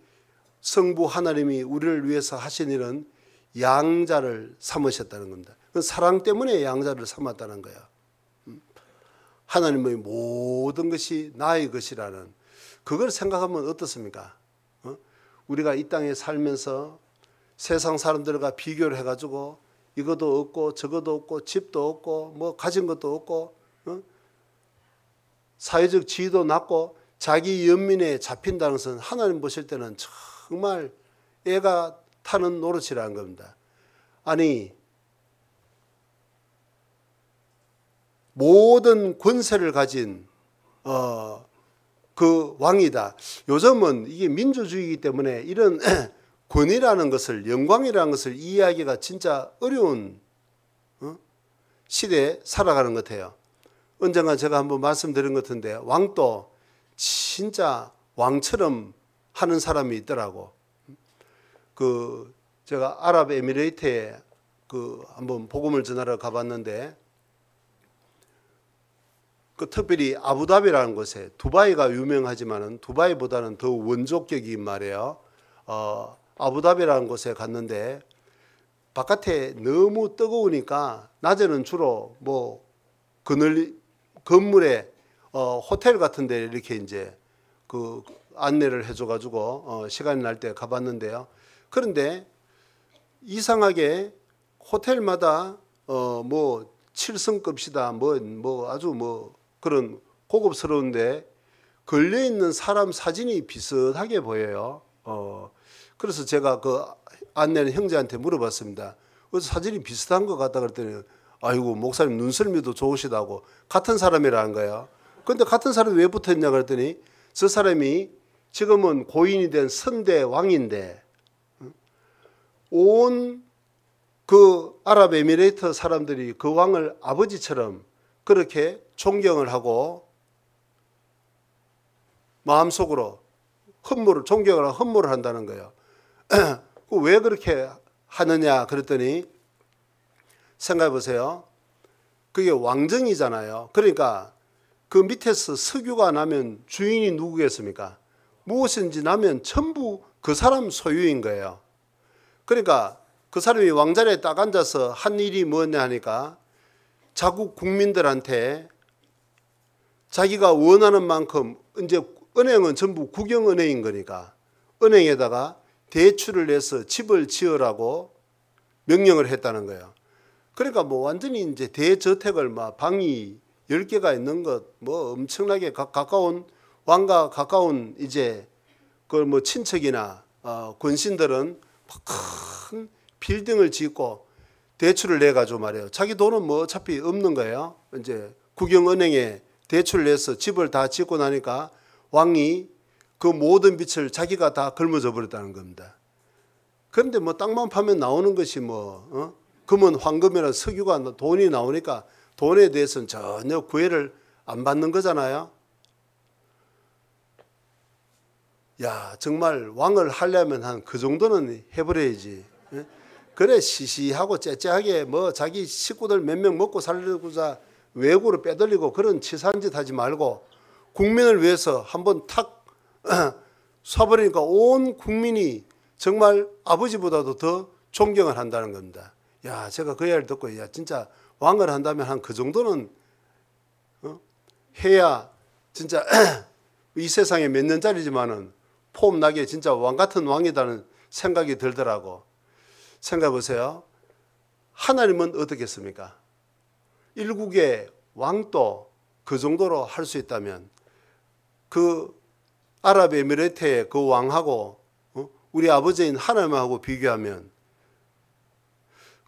성부 하나님이 우리를 위해서 하신 일은 양자를 삼으셨다는 겁니다. 사랑 때문에 양자를 삼았다는 거예요. 하나님의 모든 것이 나의 것이라는 그걸 생각하면 어떻습니까? 우리가 이 땅에 살면서 세상 사람들과 비교를 해가지고 이것도 없고 저것도 없고 집도 없고 뭐 가진 것도 없고 사회적 지위도 낮고 자기 연민에 잡힌다는 것은 하나님 보실 때는 정말 애가 타는 노릇이라는 겁니다. 아니 모든 권세를 가진 그 왕이다. 요즘은 이게 민주주의이기 때문에 이런 권위라는 것을, 영광이라는 것을 이해하기가 진짜 어려운 시대에 살아가는 것 같아요. 언젠가 제가 한번 말씀드린 것 같은데 왕도 진짜 왕처럼 하는 사람이 있더라고. 그 제가 아랍에미레이트에 그 한번 복음을 전하러 가봤는데, 그 특별히 아부다비라는 곳에, 두바이가 유명하지만은 두바이보다는 더 원조격인 말이에요. 아부다비라는 곳에 갔는데 바깥에 너무 뜨거우니까 낮에는 주로 뭐 그늘 건물에 호텔 같은 데 이렇게 이제 그 안내를 해줘 가지고 시간이 날 때 가봤는데요. 그런데 이상하게 호텔마다 뭐 7성급이다 뭐 아주 뭐 그런 고급스러운데 걸려 있는 사람 사진이 비슷하게 보여요. 그래서 제가 그 안내는 형제한테 물어봤습니다. 사진이 비슷한 것 같다 그랬더니 아이고 목사님 눈썰미도 좋으시다고, 같은 사람이라는 거예요. 그런데 같은 사람이 왜 붙어있냐 그랬더니 저 사람이 지금은 고인이 된 선대 왕인데 온 그 아랍에미레이트 사람들이 그 왕을 아버지처럼 그렇게 존경을 하고 마음속으로 존경을 하고 흠모를 한다는 거예요. 왜 그렇게 하느냐 그랬더니 생각해 보세요. 그게 왕정이잖아요. 그러니까 그 밑에서 석유가 나면 주인이 누구겠습니까? 무엇인지 나면 전부 그 사람 소유인 거예요. 그러니까 그 사람이 왕자리에 딱 앉아서 한 일이 뭐냐 하니까 자국 국민들한테 자기가 원하는 만큼, 이제 은행은 전부 국영은행인 거니까 은행에다가 대출을 내서 집을 지으라고 명령을 했다는 거예요. 그러니까 뭐 완전히 이제 대저택을 막 방이 10개가 있는 것, 뭐 엄청나게 가까운 왕과 가까운 이제 그 뭐 친척이나 권신들은 큰 빌딩을 짓고 대출을 내 가지고 말이에요. 자기 돈은 뭐 어차피 없는 거예요. 이제 국영은행에 대출을 내서 집을 다 짓고 나니까 왕이 그 모든 빚을 자기가 다 걸머져 버렸다는 겁니다. 그런데 뭐 땅만 파면 나오는 것이 뭐 금은 황금이나 석유가 돈이 나오니까 돈에 대해서는 전혀 구애를 안 받는 거잖아요. 야, 정말 왕을 하려면 한 그 정도는 해버려야지. 예? 그래 시시하고 째째하게 뭐 자기 식구들 몇 명 먹고 살려고자 외국으로 빼돌리고 그런 치사한 짓 하지 말고 국민을 위해서 한번 탁 쏴버리니까 온 국민이 정말 아버지보다도 더 존경을 한다는 겁니다. 야, 제가 그 이야기를 듣고 야, 진짜 왕을 한다면 한 그 정도는 해야 진짜 이 세상에 몇 년짜리지만은 폼나게 진짜 왕 같은 왕이라는 생각이 들더라고. 생각해 보세요. 하나님은 어떻겠습니까? 일국의 왕도 그 정도로 할 수 있다면 그 아랍에미레이트의 그 왕하고 우리 아버지인 하나님하고 비교하면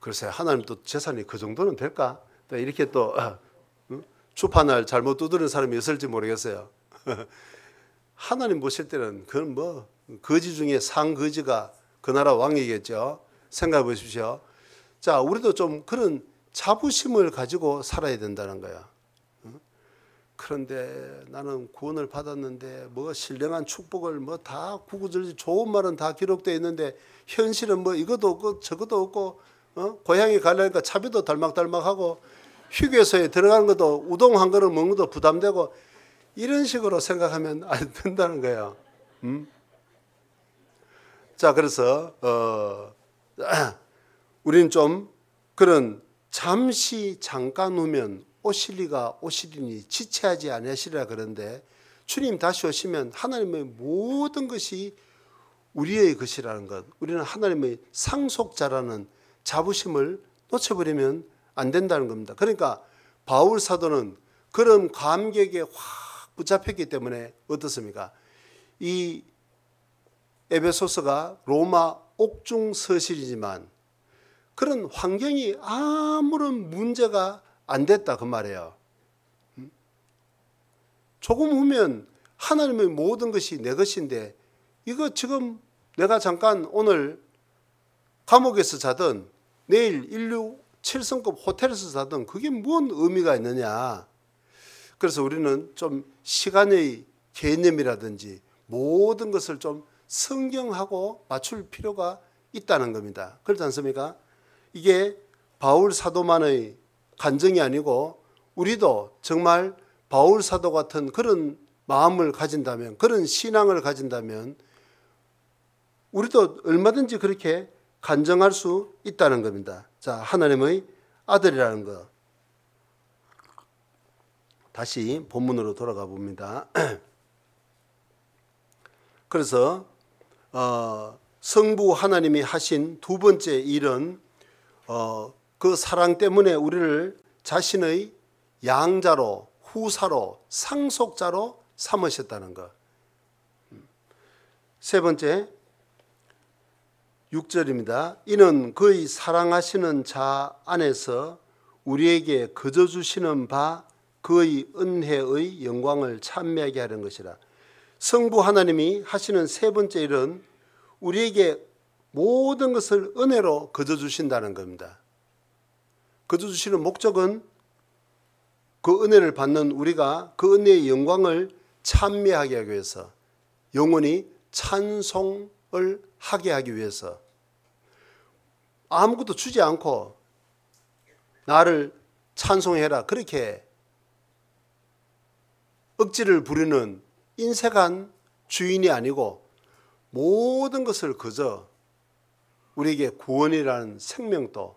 글쎄 하나님 또 재산이 그 정도는 될까? 또 이렇게 또 주판을 잘못 두드리는 사람이 있을지 모르겠어요. 하나님 보실 때는 그건 뭐 거지 중에 상거지가 그 나라 왕이겠죠. 생각해 보십시오. 자, 우리도 좀 그런 자부심을 가지고 살아야 된다는 거야. 그런데 나는 구원을 받았는데 뭐 신령한 축복을 뭐 다 구구절절 좋은 말은 다 기록되어 있는데 현실은 뭐 이것도 없고 저것도 없고 고향에 가려니까 차비도 달막달막하고 휴게소에 들어가는 것도 우동 한 그릇 먹는 것도 부담되고 이런 식으로 생각하면 안 된다는 거예요. 자, 그래서 우리는 좀 그런 잠시 잠깐 후면 오실리가 오시리니 지체하지 아니하시리라 그런데 주님 다시 오시면 하나님의 모든 것이 우리의 것이라는 것, 우리는 하나님의 상속자라는 자부심을 놓쳐버리면 안 된다는 겁니다. 그러니까 바울 사도는 그런 감격에 확 붙잡혔기 때문에 어떻습니까? 이 에베소서가 로마 옥중 서실이지만 그런 환경이 아무런 문제가 안 됐다 그 말이에요. 조금 후면 하나님의 모든 것이 내 것인데 이거 지금 내가 잠깐 오늘 감옥에서 자든 내일 7성급 호텔에서 자든 그게 뭔 의미가 있느냐. 그래서 우리는 좀 시간의 개념이라든지 모든 것을 좀 성경하고 맞출 필요가 있다는 겁니다. 그렇지 않습니까? 이게 바울 사도만의 간증이 아니고 우리도 정말 바울 사도 같은 그런 마음을 가진다면, 그런 신앙을 가진다면 우리도 얼마든지 그렇게 간증할 수 있다는 겁니다. 자, 하나님의 아들이라는 것. 다시 본문으로 돌아가 봅니다. 그래서 성부 하나님이 하신 두 번째 일은 그 사랑 때문에 우리를 자신의 양자로, 후사로, 상속자로 삼으셨다는 것. 세 번째 6절입니다. 이는 그의 사랑하시는 자 안에서 우리에게 거저 주시는 바 그의 은혜의 영광을 찬미하게 하는 것이라. 성부 하나님이 하시는 세 번째 일은 우리에게 모든 것을 은혜로 거저 주신다는 겁니다. 거저 주시는 목적은 그 은혜를 받는 우리가 그 은혜의 영광을 찬미하게 하기 위해서, 영원히 찬송을 하게 하기 위해서, 아무것도 주지 않고 나를 찬송해라 그렇게 억지를 부리는 인색한 주인이 아니고 모든 것을 거저 우리에게 구원이라는 생명도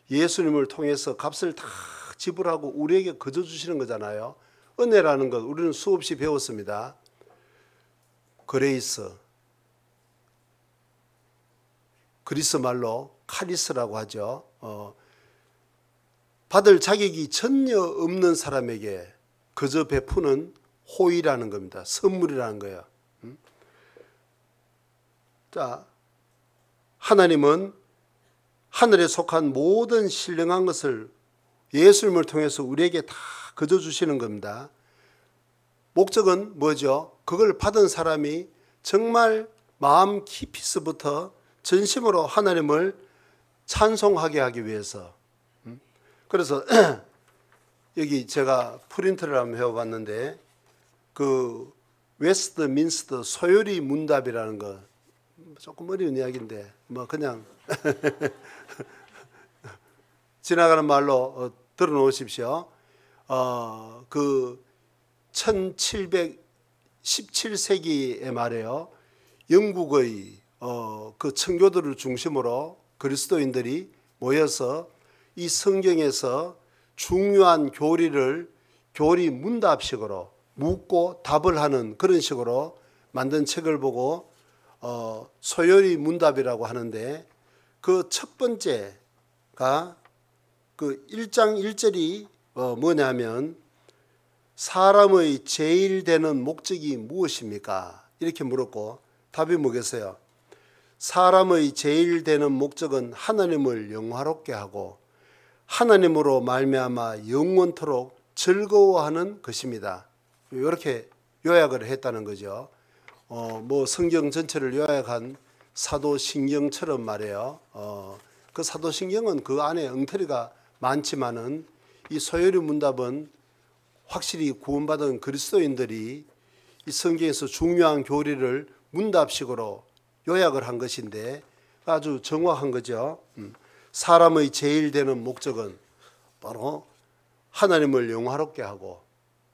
예수님을 통해서 값을 다 지불하고 우리에게 거저 주시는 거잖아요. 은혜라는 것 우리는 수없이 배웠습니다. 그레이스, 그리스 말로 카리스라고 하죠. 받을 자격이 전혀 없는 사람에게 그저 베푸는 호의라는 겁니다. 선물이라는 거예요. 자, 하나님은 하늘에 속한 모든 신령한 것을 예수님을 통해서 우리에게 다 거저 주시는 겁니다. 목적은 뭐죠? 그걸 받은 사람이 정말 마음 깊이서부터 전심으로 하나님을 찬송하게 하기 위해서. 그래서 여기 제가 프린트를 한번 해봤는데 그 웨스트민스터 소요리 문답이라는 거 조금 어려운 이야기인데 뭐 그냥 지나가는 말로 들어놓으십시오. 그 1717세기에 말이에요. 영국의 그 청교도를 중심으로 그리스도인들이 모여서 이 성경에서 중요한 교리 문답식으로 묻고 답을 하는 그런 식으로 만든 책을 보고 소요리 문답이라고 하는데 그 첫 번째가 그 1장 1절이 뭐냐면 사람의 제일 되는 목적이 무엇입니까? 이렇게 물었고 답이 뭐겠어요? 사람의 제일 되는 목적은 하나님을 영화롭게 하고 하나님으로 말미암아 영원토록 즐거워하는 것입니다. 이렇게 요약을 했다는 거죠. 뭐 성경 전체를 요약한 사도신경처럼 말이에요. 그 사도신경은 그 안에 엉터리가 많지만은 이 소요리 문답은 확실히 구원받은 그리스도인들이 이 성경에서 중요한 교리를 문답식으로 요약을 한 것인데 아주 정확한 거죠. 사람의 제일 되는 목적은 바로 하나님을 영화롭게 하고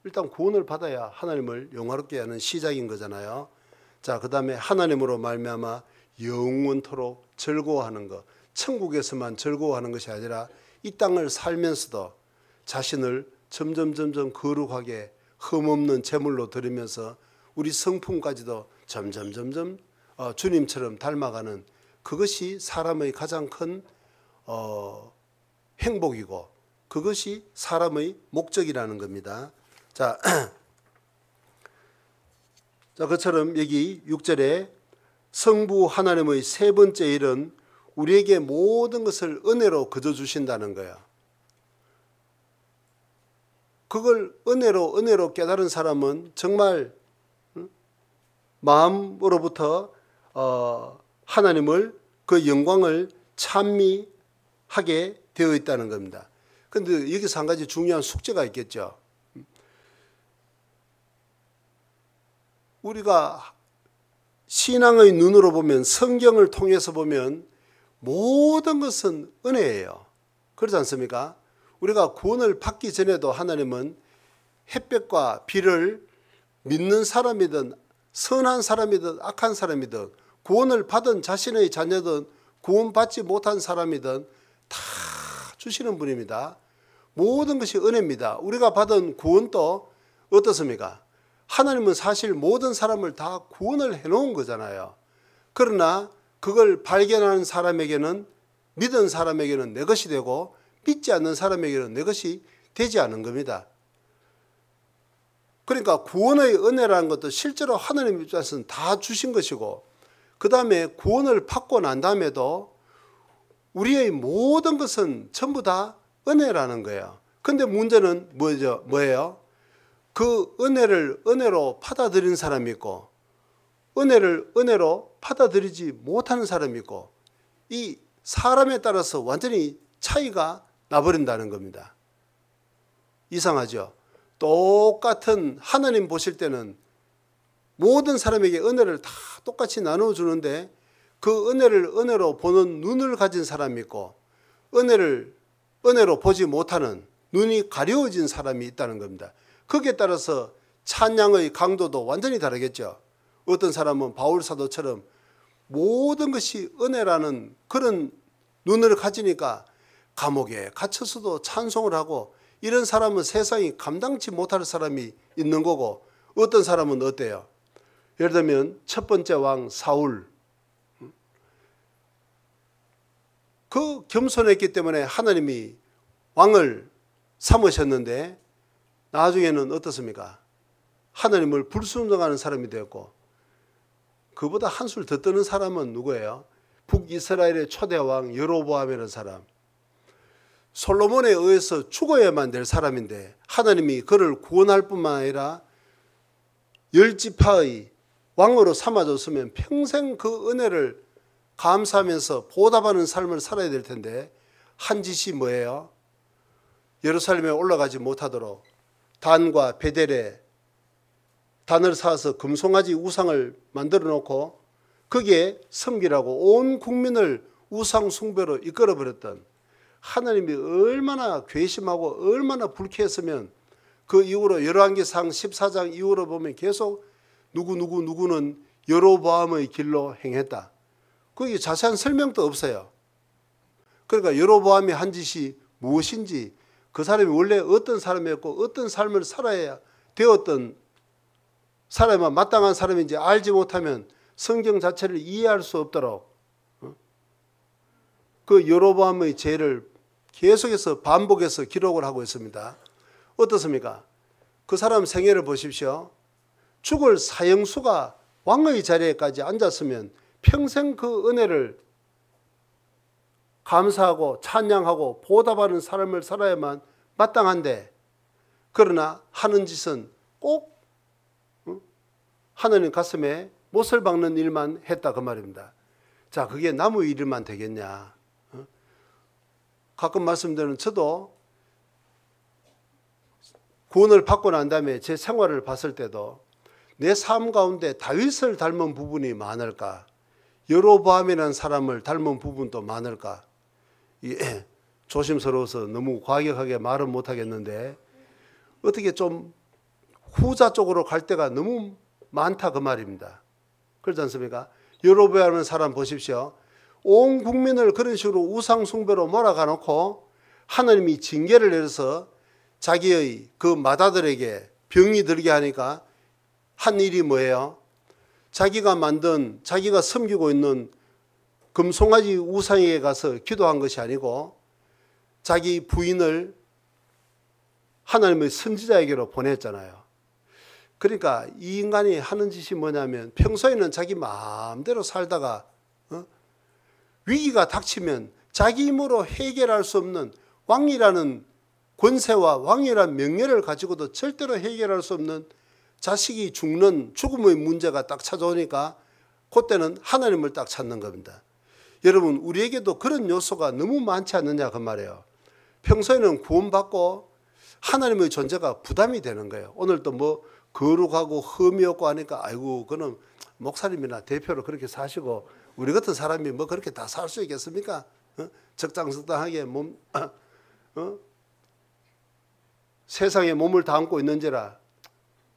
일단 구원을 받아야 하나님을 영화롭게 하는 시작인 거잖아요. 자, 그 다음에 하나님으로 말미암아 영원토록 즐거워하는 것. 천국에서만 즐거워하는 것이 아니라 이 땅을 살면서도 자신을 점점 거룩하게 흠없는 제물로 드리면서 우리 성품까지도 점점 주님처럼 닮아가는 그것이 사람의 가장 큰 행복이고 그것이 사람의 목적이라는 겁니다. 자, 그처럼 여기 6절에 성부 하나님의 세 번째 일은 우리에게 모든 것을 은혜로 거저 주신다는 거예요. 그걸 은혜로 깨달은 사람은 정말 마음으로부터 하나님을 그 영광을 찬미하게 되어 있다는 겁니다. 그런데 여기서 한 가지 중요한 숙제가 있겠죠. 우리가 신앙의 눈으로 보면 성경을 통해서 보면 모든 것은 은혜예요. 그렇지 않습니까? 우리가 구원을 받기 전에도 하나님은 햇볕과 비를 믿는 사람이든 선한 사람이든 악한 사람이든 구원을 받은 자신의 자녀든 구원받지 못한 사람이든 다 주시는 분입니다. 모든 것이 은혜입니다. 우리가 받은 구원도 어떻습니까? 하나님은 사실 모든 사람을 다 구원을 해놓은 거잖아요. 그러나 그걸 발견하는 사람에게는 믿은 사람에게는 내 것이 되고 믿지 않는 사람에게는 내 것이 되지 않은 겁니다. 그러니까 구원의 은혜라는 것도 실제로 하나님 입장에서는 다 주신 것이고 그 다음에 구원을 받고 난 다음에도 우리의 모든 것은 전부 다 은혜라는 거예요. 그런데 문제는 뭐예요? 그 은혜를 은혜로 받아들인 사람이 있고 은혜를 은혜로 받아들이지 못하는 사람이 있고 이 사람에 따라서 완전히 차이가 나버린다는 겁니다. 이상하죠? 똑같은 하나님 보실 때는 모든 사람에게 은혜를 다 똑같이 나눠주는데 그 은혜를 은혜로 보는 눈을 가진 사람이 있고 은혜를 은혜로 보지 못하는 눈이 가려워진 사람이 있다는 겁니다. 거기에 따라서 찬양의 강도도 완전히 다르겠죠. 어떤 사람은 바울 사도처럼 모든 것이 은혜라는 그런 눈을 가지니까 감옥에 갇혀서도 찬송을 하고 이런 사람은 세상이 감당치 못할 사람이 있는 거고 어떤 사람은 어때요? 예를 들면 첫 번째 왕 사울 그 겸손했기 때문에 하나님이 왕을 삼으셨는데 나중에는 어떻습니까? 하나님을 불순종하는 사람이 되었고 그보다 한술 더 뜨는 사람은 누구예요? 북이스라엘의 초대왕 여로보암이라는 사람. 솔로몬에 의해서 죽어야만 될 사람인데 하나님이 그를 구원할 뿐만 아니라 10지파의 왕으로 삼아줬으면 평생 그 은혜를 감사하면서 보답하는 삶을 살아야 될 텐데 한 짓이 뭐예요? 예루살렘에 올라가지 못하도록 단과 단을 쌓아서 금송아지 우상을 만들어 놓고 거기에 섬기라고 온 국민을 우상 숭배로 이끌어 버렸던 하나님이 얼마나 괘씸하고 얼마나 불쾌했으면 그 이후로 열왕기상 14장 이후로 보면 계속 누구는 여로보암의 길로 행했다. 거기 자세한 설명도 없어요. 그러니까 여로보암이 한 짓이 무엇인지, 그 사람이 원래 어떤 사람이었고 어떤 삶을 살아야 되었던 사람만 마땅한 사람인지 알지 못하면 성경 자체를 이해할 수 없도록 그 여로보암의 죄를 계속해서 반복해서 기록을 하고 있습니다. 어떻습니까? 그 사람 생애를 보십시오. 죽을 사형수가 왕의 자리에까지 앉았으면 평생 그 은혜를 감사하고 찬양하고 보답하는 삶을 살아야만 마땅한데, 그러나 하는 짓은 꼭 하나님 가슴에 못을 박는 일만 했다 그 말입니다. 자, 그게 나무 일만 되겠냐? 가끔 말씀드리는, 저도 구원을 받고 난 다음에 제 생활을 봤을 때도 내 삶 가운데 다윗을 닮은 부분이 많을까? 여로보암이라는 사람을 닮은 부분도 많을까? 조심스러워서 너무 과격하게 말은 못하겠는데 어떻게 좀 후자 쪽으로 갈 때가 너무 많다 그 말입니다. 그렇지 않습니까? 여로보암이라는 사람 보십시오. 온 국민을 그런 식으로 우상 숭배로 몰아가 놓고 하나님이 징계를 내려서 자기의 그 맏아들에게 병이 들게 하니까 한 일이 뭐예요? 자기가 만든, 자기가 섬기고 있는 금송아지 우상에게 가서 기도한 것이 아니고 자기 부인을 하나님의 선지자에게로 보냈잖아요. 그러니까 이 인간이 하는 짓이 뭐냐면 평소에는 자기 마음대로 살다가 위기가 닥치면 자기 힘으로 해결할 수 없는 왕이라는 권세와 왕이라는 명예를 가지고도 절대로 해결할 수 없는 자식이 죽는 죽음의 문제가 딱 찾아오니까 그때는 하나님을 딱 찾는 겁니다. 여러분, 우리에게도 그런 요소가 너무 많지 않느냐 그 말이에요. 평소에는 구원받고 하나님의 존재가 부담이 되는 거예요. 오늘 또 뭐 거룩하고 흠이 없고 하니까 아이고 그는 목사님이나 대표로 그렇게 사시고 우리 같은 사람이 뭐 그렇게 다 살 수 있겠습니까? 적당적당하게 세상에 몸을 다 안고 있는지라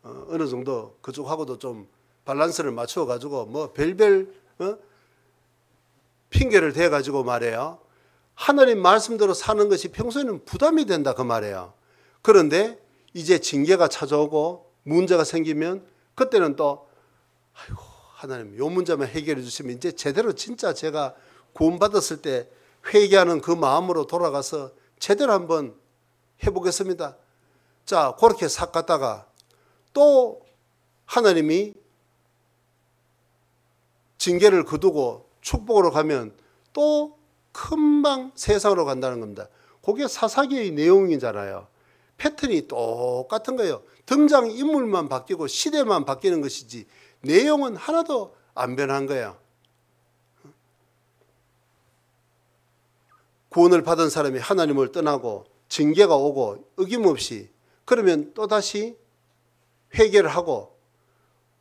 어느 정도 그쪽하고도 좀 밸런스를 맞춰 가지고 뭐 별별 핑계를 대 가지고 말이에요. 하나님 말씀대로 사는 것이 평소에는 부담이 된다 그 말이에요. 그런데 이제 징계가 찾아오고 문제가 생기면 그때는 또 아이고 하나님 요 문제만 해결해 주시면 이제 제대로 진짜 제가 구원받았을 때 회개하는 그 마음으로 돌아가서 제대로 한번 해보겠습니다. 자, 그렇게 싹 갔다가 또 하나님이 징계를 거두고 축복으로 가면 또 금방 세상으로 간다는 겁니다. 그게 사사기의 내용이잖아요. 패턴이 똑같은 거예요. 등장인물만 바뀌고 시대만 바뀌는 것이지 내용은 하나도 안 변한 거예요. 구원을 받은 사람이 하나님을 떠나고 징계가 오고 어김없이 그러면 또다시 회개를 하고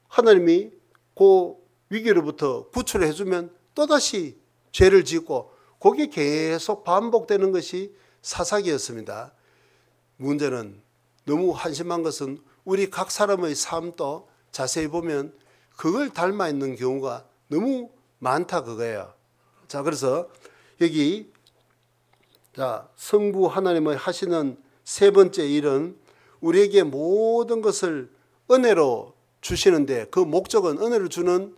하나님이 그 위기로부터 구출해 주면 또다시 죄를 짓고 그게 계속 반복되는 것이 사사기였습니다. 문제는 너무 한심한 것은 우리 각 사람의 삶도 자세히 보면 그걸 닮아 있는 경우가 너무 많다 그거예요. 자, 그래서 여기 자, 성부 하나님의 하시는 세 번째 일은 우리에게 모든 것을 은혜로 주시는데 그 목적은 은혜를 주는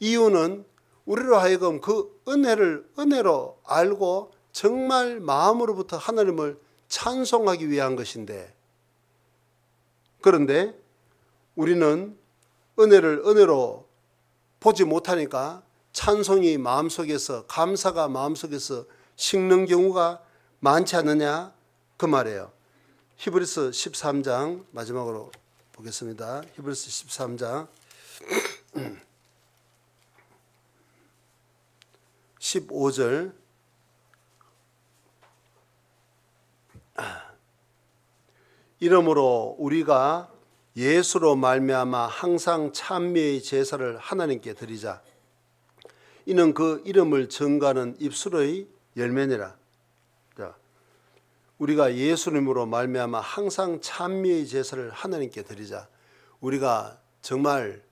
이유는 우리로 하여금 그 은혜를 은혜로 알고 정말 마음으로부터 하나님을 찬송하기 위한 것인데, 그런데 우리는 은혜를 은혜로 보지 못하니까 찬송이 마음속에서 감사가 마음속에서 식는 경우가 많지 않느냐 그 말이에요. 히브리서 13장 마지막으로 보겠습니다. 히브리서 13장 15절 이러므로 우리가 예수로 말미암아 항상 찬미의 제사를 하나님께 드리자. 이는 그 이름을 전가하는 입술의 열매니라. 자, 우리가 예수님으로 말미암아 항상 찬미의 제사를 하나님께 드리자. 우리가 정말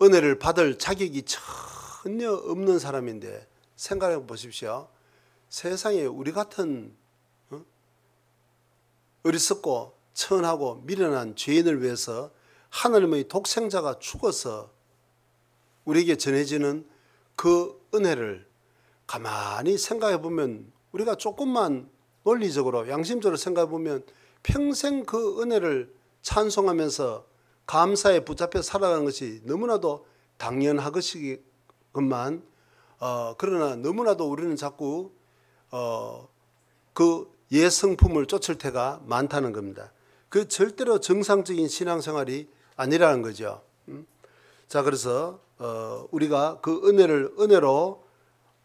은혜를 받을 자격이 전혀 없는 사람인데 생각해 보십시오. 세상에 우리 같은 어리석고 천하고 미련한 죄인을 위해서 하나님의 독생자가 죽어서 우리에게 전해지는 그 은혜를 가만히 생각해 보면, 우리가 조금만 논리적으로 양심적으로 생각해 보면 평생 그 은혜를 찬송하면서 감사에 붙잡혀 살아가는 것이 너무나도 당연하것이건만, 그러나 너무나도 우리는 자꾸 그 예성품을 쫓을 때가 많다는 겁니다. 그 절대로 정상적인 신앙생활이 아니라는 거죠. 자, 그래서 우리가 그 은혜를 은혜로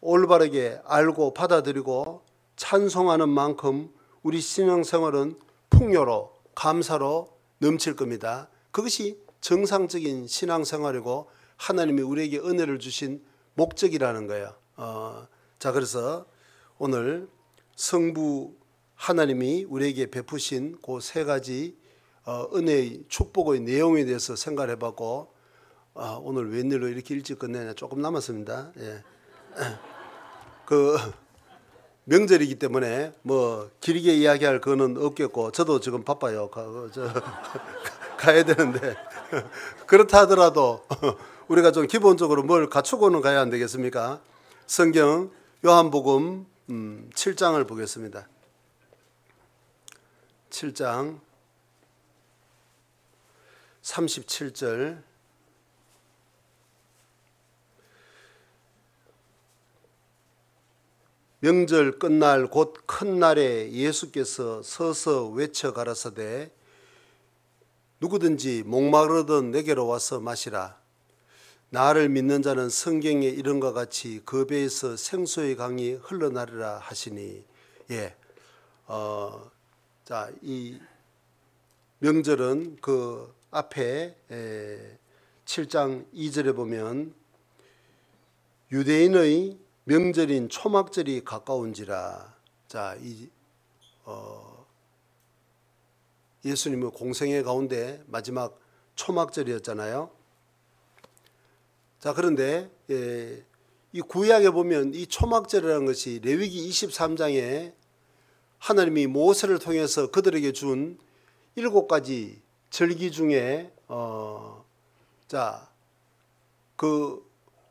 올바르게 알고 받아들이고 찬송하는 만큼 우리 신앙생활은 풍요로 감사로 넘칠 겁니다. 그것이 정상적인 신앙생활이고 하나님이 우리에게 은혜를 주신 목적이라는 거예요. 자, 그래서 오늘 성부 하나님이 우리에게 베푸신 그 세 가지 은혜의 축복의 내용에 대해서 생각해 봤고, 오늘 웬일로 이렇게 일찍 끝내냐, 조금 남았습니다. 예. 그 명절이기 때문에 뭐 길게 이야기할 거는 없겠고, 저도 지금 바빠요. 가야 되는데 그렇다 하더라도 우리가 좀 기본적으로 뭘 갖추고는 가야 안 되겠습니까? 성경 요한복음 7장을 보겠습니다. 7장 37절. 명절 끝날 곧 큰 날에 예수께서 서서 외쳐 가라사대 누구든지 목마르든 내게로 와서 마시라. 나를 믿는 자는 성경에 이런 것 같이 그 배에서 생수의 강이 흘러나리라 하시니. 예. 자, 이 명절은 그 앞에 7장 2절에 보면 유대인의 명절인 초막절이 가까운지라. 자, 예수님의 공생애 가운데 마지막 초막절이었잖아요. 자, 그런데 이 구약에 보면 이 초막절이라는 것이 레위기 23장에 하나님이 모세를 통해서 그들에게 준 7가지 절기 중에 그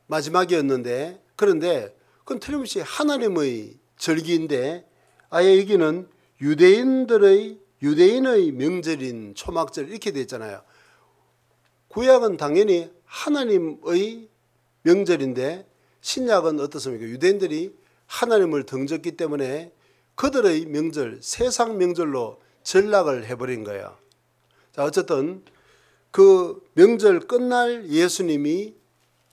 마지막이었는데, 그런데 그건 틀림없이 하나님의 절기인데 아예 여기는 유대인의 명절인 초막절 이렇게 되어 있잖아요. 구약은 당연히 하나님의 명절인데 신약은 어떻습니까? 유대인들이 하나님을 등졌기 때문에 그들의 명절, 세상 명절로 전락을 해버린 거예요. 자, 어쨌든 그 명절 끝날 예수님이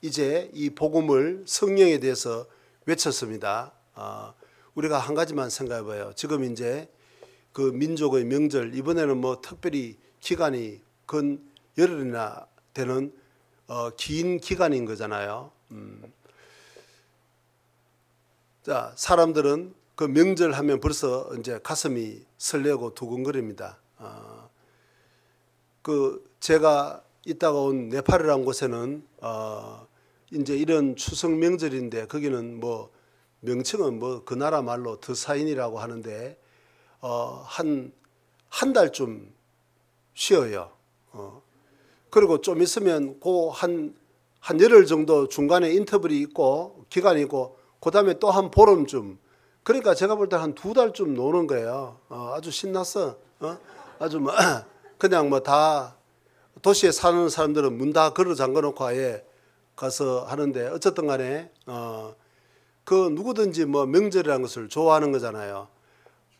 이제 이 복음을 성령에 대해서 외쳤습니다. 우리가 한 가지만 생각해 봐요. 지금 이제 그 민족의 명절, 이번에는 뭐 특별히 기간이 근 열흘이나 되는 긴 기간인 거잖아요. 자, 사람들은 그 명절 하면 벌써 이제 가슴이 설레고 두근거립니다. 그 제가 있다가 온 네팔이라는 곳에는 이제 이런 추석 명절인데 거기는 뭐 명칭은 뭐 그 나라 말로 드사인이라고 하는데 한 달쯤 쉬어요. 그리고 좀 있으면 그 한 열흘 정도 중간에 인터벌이 있고 기간이 있고 그 다음에 또 한 보름쯤. 그러니까 제가 볼 때 한 2달쯤 노는 거예요. 아주 신났어. 아주 뭐 그냥 뭐 다 도시에 사는 사람들은 문 다 걸어 잠궈 놓고 아예 가서 하는데, 어쨌든 간에 그 누구든지 뭐 명절이라는 것을 좋아하는 거잖아요.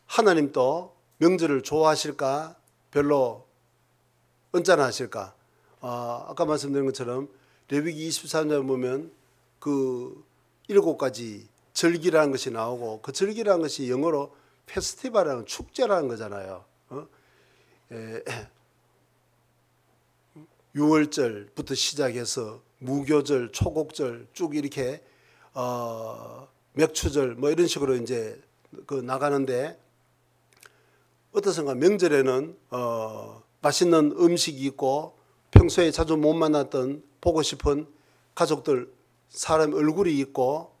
하나님도 명절을 좋아하실까? 별로 언짢아하실까? 아까 말씀드린 것처럼 레위기 23장에 보면 그 7가지 절기라는 것이 나오고, 그 절기라는 것이 영어로 페스티벌이라는 축제라는 거잖아요. 유월절부터 시작해서 무교절, 초곡절 쭉 이렇게 맥추절 뭐 이런 식으로 이제 나가는데, 어떻습니까? 명절에는 맛있는 음식이 있고 평소에 자주 못 만났던 보고 싶은 가족들, 사람 얼굴이 있고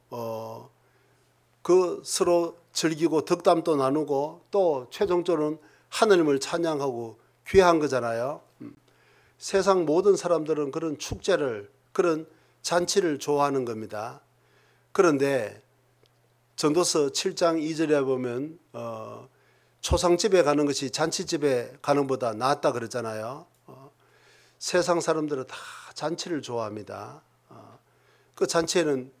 그 서로 즐기고 덕담도 나누고 또 최종적으로는 하느님을 찬양하고 귀한 거잖아요. 세상 모든 사람들은 그런 축제를, 그런 잔치를 좋아하는 겁니다. 그런데 전도서 7장 2절에 보면 초상집에 가는 것이 잔치집에 가는 것보다 낫다 그러잖아요. 세상 사람들은 다 잔치를 좋아합니다. 그 잔치에는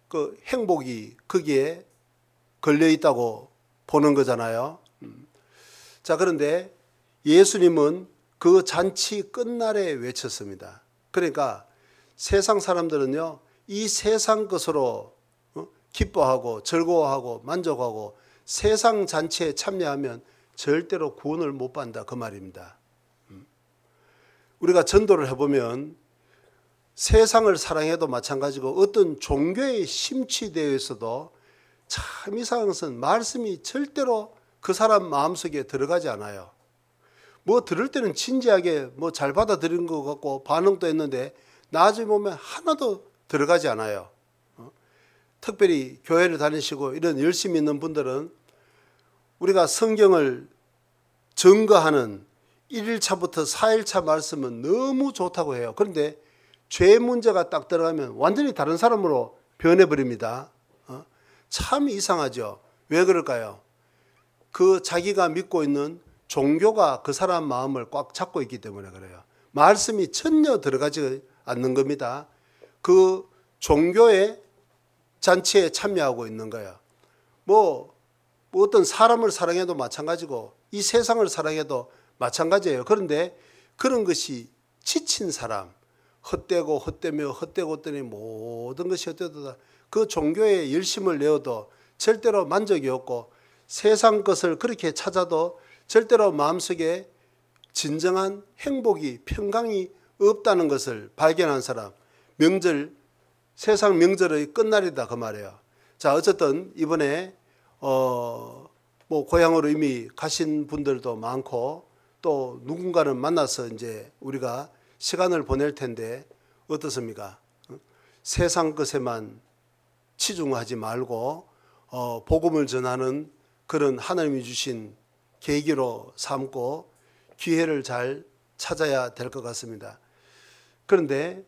그 행복이 거기에 걸려 있다고 보는 거잖아요. 자, 그런데 예수님은 그 잔치 끝날에 외쳤습니다. 그러니까 세상 사람들은요, 이 세상 것으로 기뻐하고 즐거워하고 만족하고 세상 잔치에 참여하면 절대로 구원을 못 받는다, 그 말입니다. 우리가 전도를 해보면 세상을 사랑해도 마찬가지고 어떤 종교에 심취되어 있어도 참 이상한 것은 말씀이 절대로 그 사람 마음속에 들어가지 않아요. 뭐 들을 때는 진지하게 뭐 잘 받아들인 것 같고 반응도 했는데 나중에 보면 하나도 들어가지 않아요. 특별히 교회를 다니시고 이런 열심히 있는 분들은 우리가 성경을 증거하는 1일차부터 4일차 말씀은 너무 좋다고 해요. 그런데 죄 문제가 딱 들어가면 완전히 다른 사람으로 변해버립니다. 참 이상하죠. 왜 그럴까요? 그 자기가 믿고 있는 종교가 그 사람 마음을 꽉 잡고 있기 때문에 그래요. 말씀이 전혀 들어가지 않는 겁니다. 그 종교의 잔치에 참여하고 있는 거예요. 뭐 어떤 사람을 사랑해도 마찬가지고 이 세상을 사랑해도 마찬가지예요. 그런데 그런 것이 지친 사람, 헛되고 헛되며 헛되고 헛되니 모든 것이 헛되다. 그 종교에 열심을 내어도 절대로 만족이 없고 세상 것을 그렇게 찾아도 절대로 마음속에 진정한 행복이, 평강이 없다는 것을 발견한 사람, 명절, 세상 명절의 끝날이다 그 말이에요. 자, 어쨌든 이번에 뭐 고향으로 이미 가신 분들도 많고 또 누군가를 만나서 이제 우리가 시간을 보낼 텐데 어떻습니까? 세상 것에만 치중하지 말고 복음을 전하는 그런 하나님이 주신 계기로 삼고 기회를 잘 찾아야 될 것 같습니다. 그런데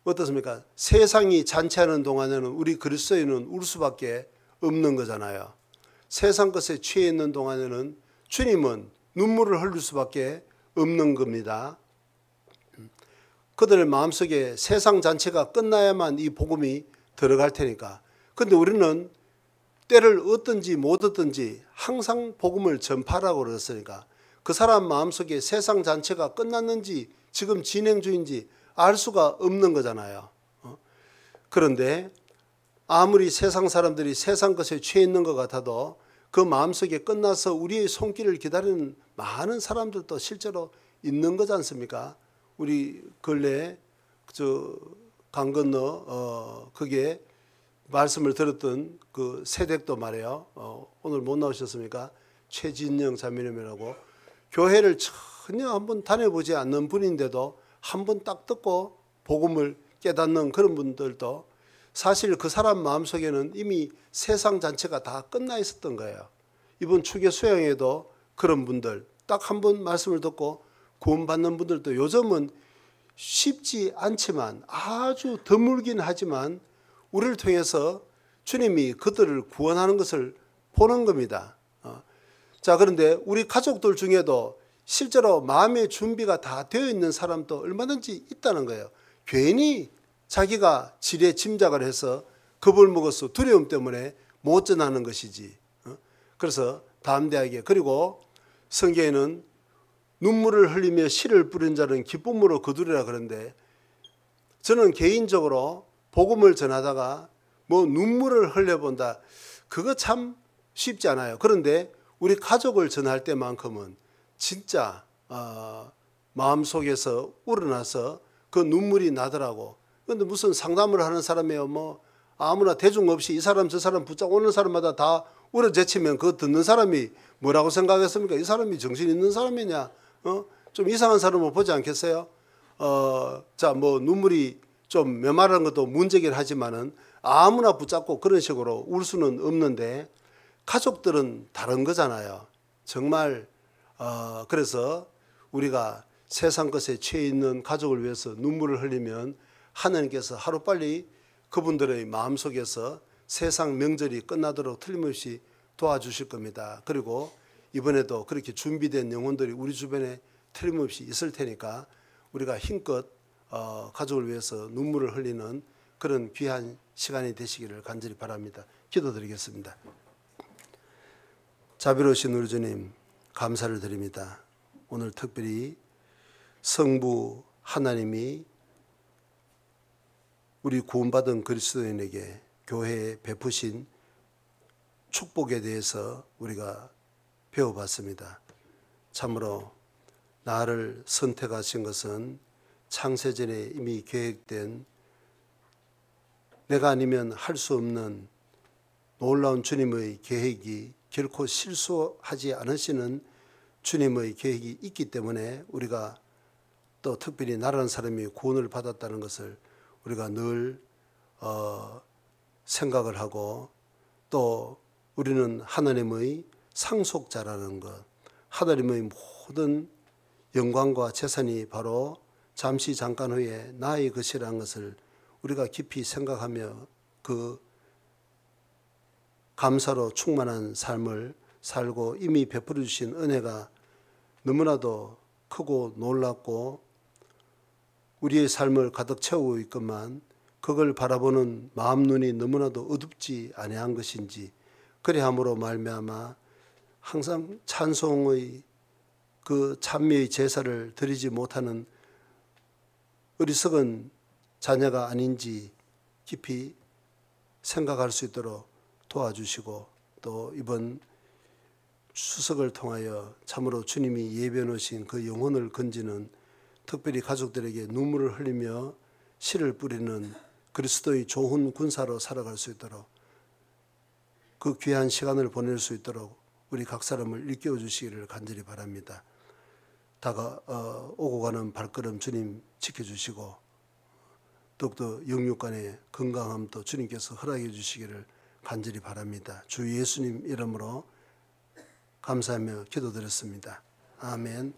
어떻습니까? 세상이 잔치하는 동안에는 우리 그리스도인은 울 수밖에 없는 거잖아요. 세상 것에 취해 있는 동안에는 주님은 눈물을 흘릴 수밖에 없는 겁니다. 그들의 마음속에 세상 잔치가 끝나야만 이 복음이 들어갈 테니까. 그런데 우리는 때를 얻든지 못 얻든지 항상 복음을 전파하라고 그랬으니까 그 사람 마음속에 세상 잔치가 끝났는지 지금 진행 중인지 알 수가 없는 거잖아요. 그런데 아무리 세상 사람들이 세상 것에 취해 있는 것 같아도 그 마음속에 끝나서 우리의 손길을 기다리는 많은 사람들도 실제로 있는 거지 않습니까? 우리 근래에 강 건너 그게 말씀을 들었던 그 세댁도 말이에요. 오늘 못 나오셨습니까? 최진영 자매님이라고 교회를 전혀 한번 다녀보지 않는 분인데도 한번 딱 듣고 복음을 깨닫는 그런 분들도 사실 그 사람 마음속에는 이미 세상 잔치가 다 끝나 있었던 거예요. 이번 추계 수양에도 그런 분들 딱 한 번 말씀을 듣고 구원받는 분들도 요즘은 쉽지 않지만 아주 드물긴 하지만 우리를 통해서 주님이 그들을 구원하는 것을 보는 겁니다. 자, 그런데 우리 가족들 중에도 실제로 마음의 준비가 다 되어 있는 사람도 얼마든지 있다는 거예요. 괜히 자기가 지레 짐작을 해서 겁을 먹어서 두려움 때문에 못 전하는 것이지. 그래서 담대하게. 그리고 성경에는 눈물을 흘리며 씨를 뿌린 자는 기쁨으로 거두리라 그러는데 저는 개인적으로 복음을 전하다가 뭐 눈물을 흘려본다. 그거 참 쉽지 않아요. 그런데 우리 가족을 전할 때만큼은 진짜 마음속에서 우러나서 그 눈물이 나더라고. 그런데 무슨 상담을 하는 사람이에요. 뭐 아무나 대중 없이 이 사람 저 사람 붙잡고 오는 사람마다 다 울어제치면 그 듣는 사람이 뭐라고 생각했습니까? 이 사람이 정신 있는 사람이냐? 좀 이상한 사람을 보지 않겠어요? 자, 뭐 눈물이 좀 메마른 것도 문제긴 하지만은 아무나 붙잡고 그런 식으로 울 수는 없는데 가족들은 다른 거잖아요. 정말 그래서 우리가 세상 것에 취해 있는 가족을 위해서 눈물을 흘리면 하나님께서 하루빨리 그분들의 마음속에서 세상 명절이 끝나도록 틀림없이 도와주실 겁니다. 그리고 이번에도 그렇게 준비된 영혼들이 우리 주변에 틀림없이 있을 테니까 우리가 힘껏 가족을 위해서 눈물을 흘리는 그런 귀한 시간이 되시기를 간절히 바랍니다. 기도드리겠습니다. 자비로우신 우리 주님 감사를 드립니다. 오늘 특별히 성부 하나님이 우리 구원받은 그리스도인에게 교회에 베푸신 축복에 대해서 우리가 배워봤습니다. 참으로 나를 선택하신 것은 창세전에 이미 계획된 내가 아니면 할 수 없는 놀라운 주님의 계획이 결코 실수하지 않으시는 주님의 계획이 있기 때문에 우리가 또 특별히 나라는 사람이 구원을 받았다는 것을 우리가 늘 생각을 하고 또 우리는 하나님의 상속자라는 것, 하나님의 모든 영광과 재산이 바로 잠시 잠깐 후에 나의 것이라는 것을 우리가 깊이 생각하며 그 감사로 충만한 삶을 살고 이미 베풀어 주신 은혜가 너무나도 크고 놀랍고 우리의 삶을 가득 채우고 있건만 그걸 바라보는 마음 눈이 너무나도 어둡지 아니한 것인지 그리함으로 말미암아 항상 찬송의 그 찬미의 제사를 드리지 못하는 어리석은 자녀가 아닌지 깊이 생각할 수 있도록 도와주시고 또 이번 추석을 통하여 참으로 주님이 예비해 놓으신 그 영혼을 건지는 특별히 가족들에게 눈물을 흘리며 씨를 뿌리는 그리스도의 좋은 군사로 살아갈 수 있도록 그 귀한 시간을 보낼 수 있도록 우리 각 사람을 일깨워 주시기를 간절히 바랍니다. 오고 가는 발걸음 주님 지켜주시고 더욱더 영육간의 건강함도 주님께서 허락해 주시기를 간절히 바랍니다. 주 예수님 이름으로 감사하며 기도드렸습니다. 아멘.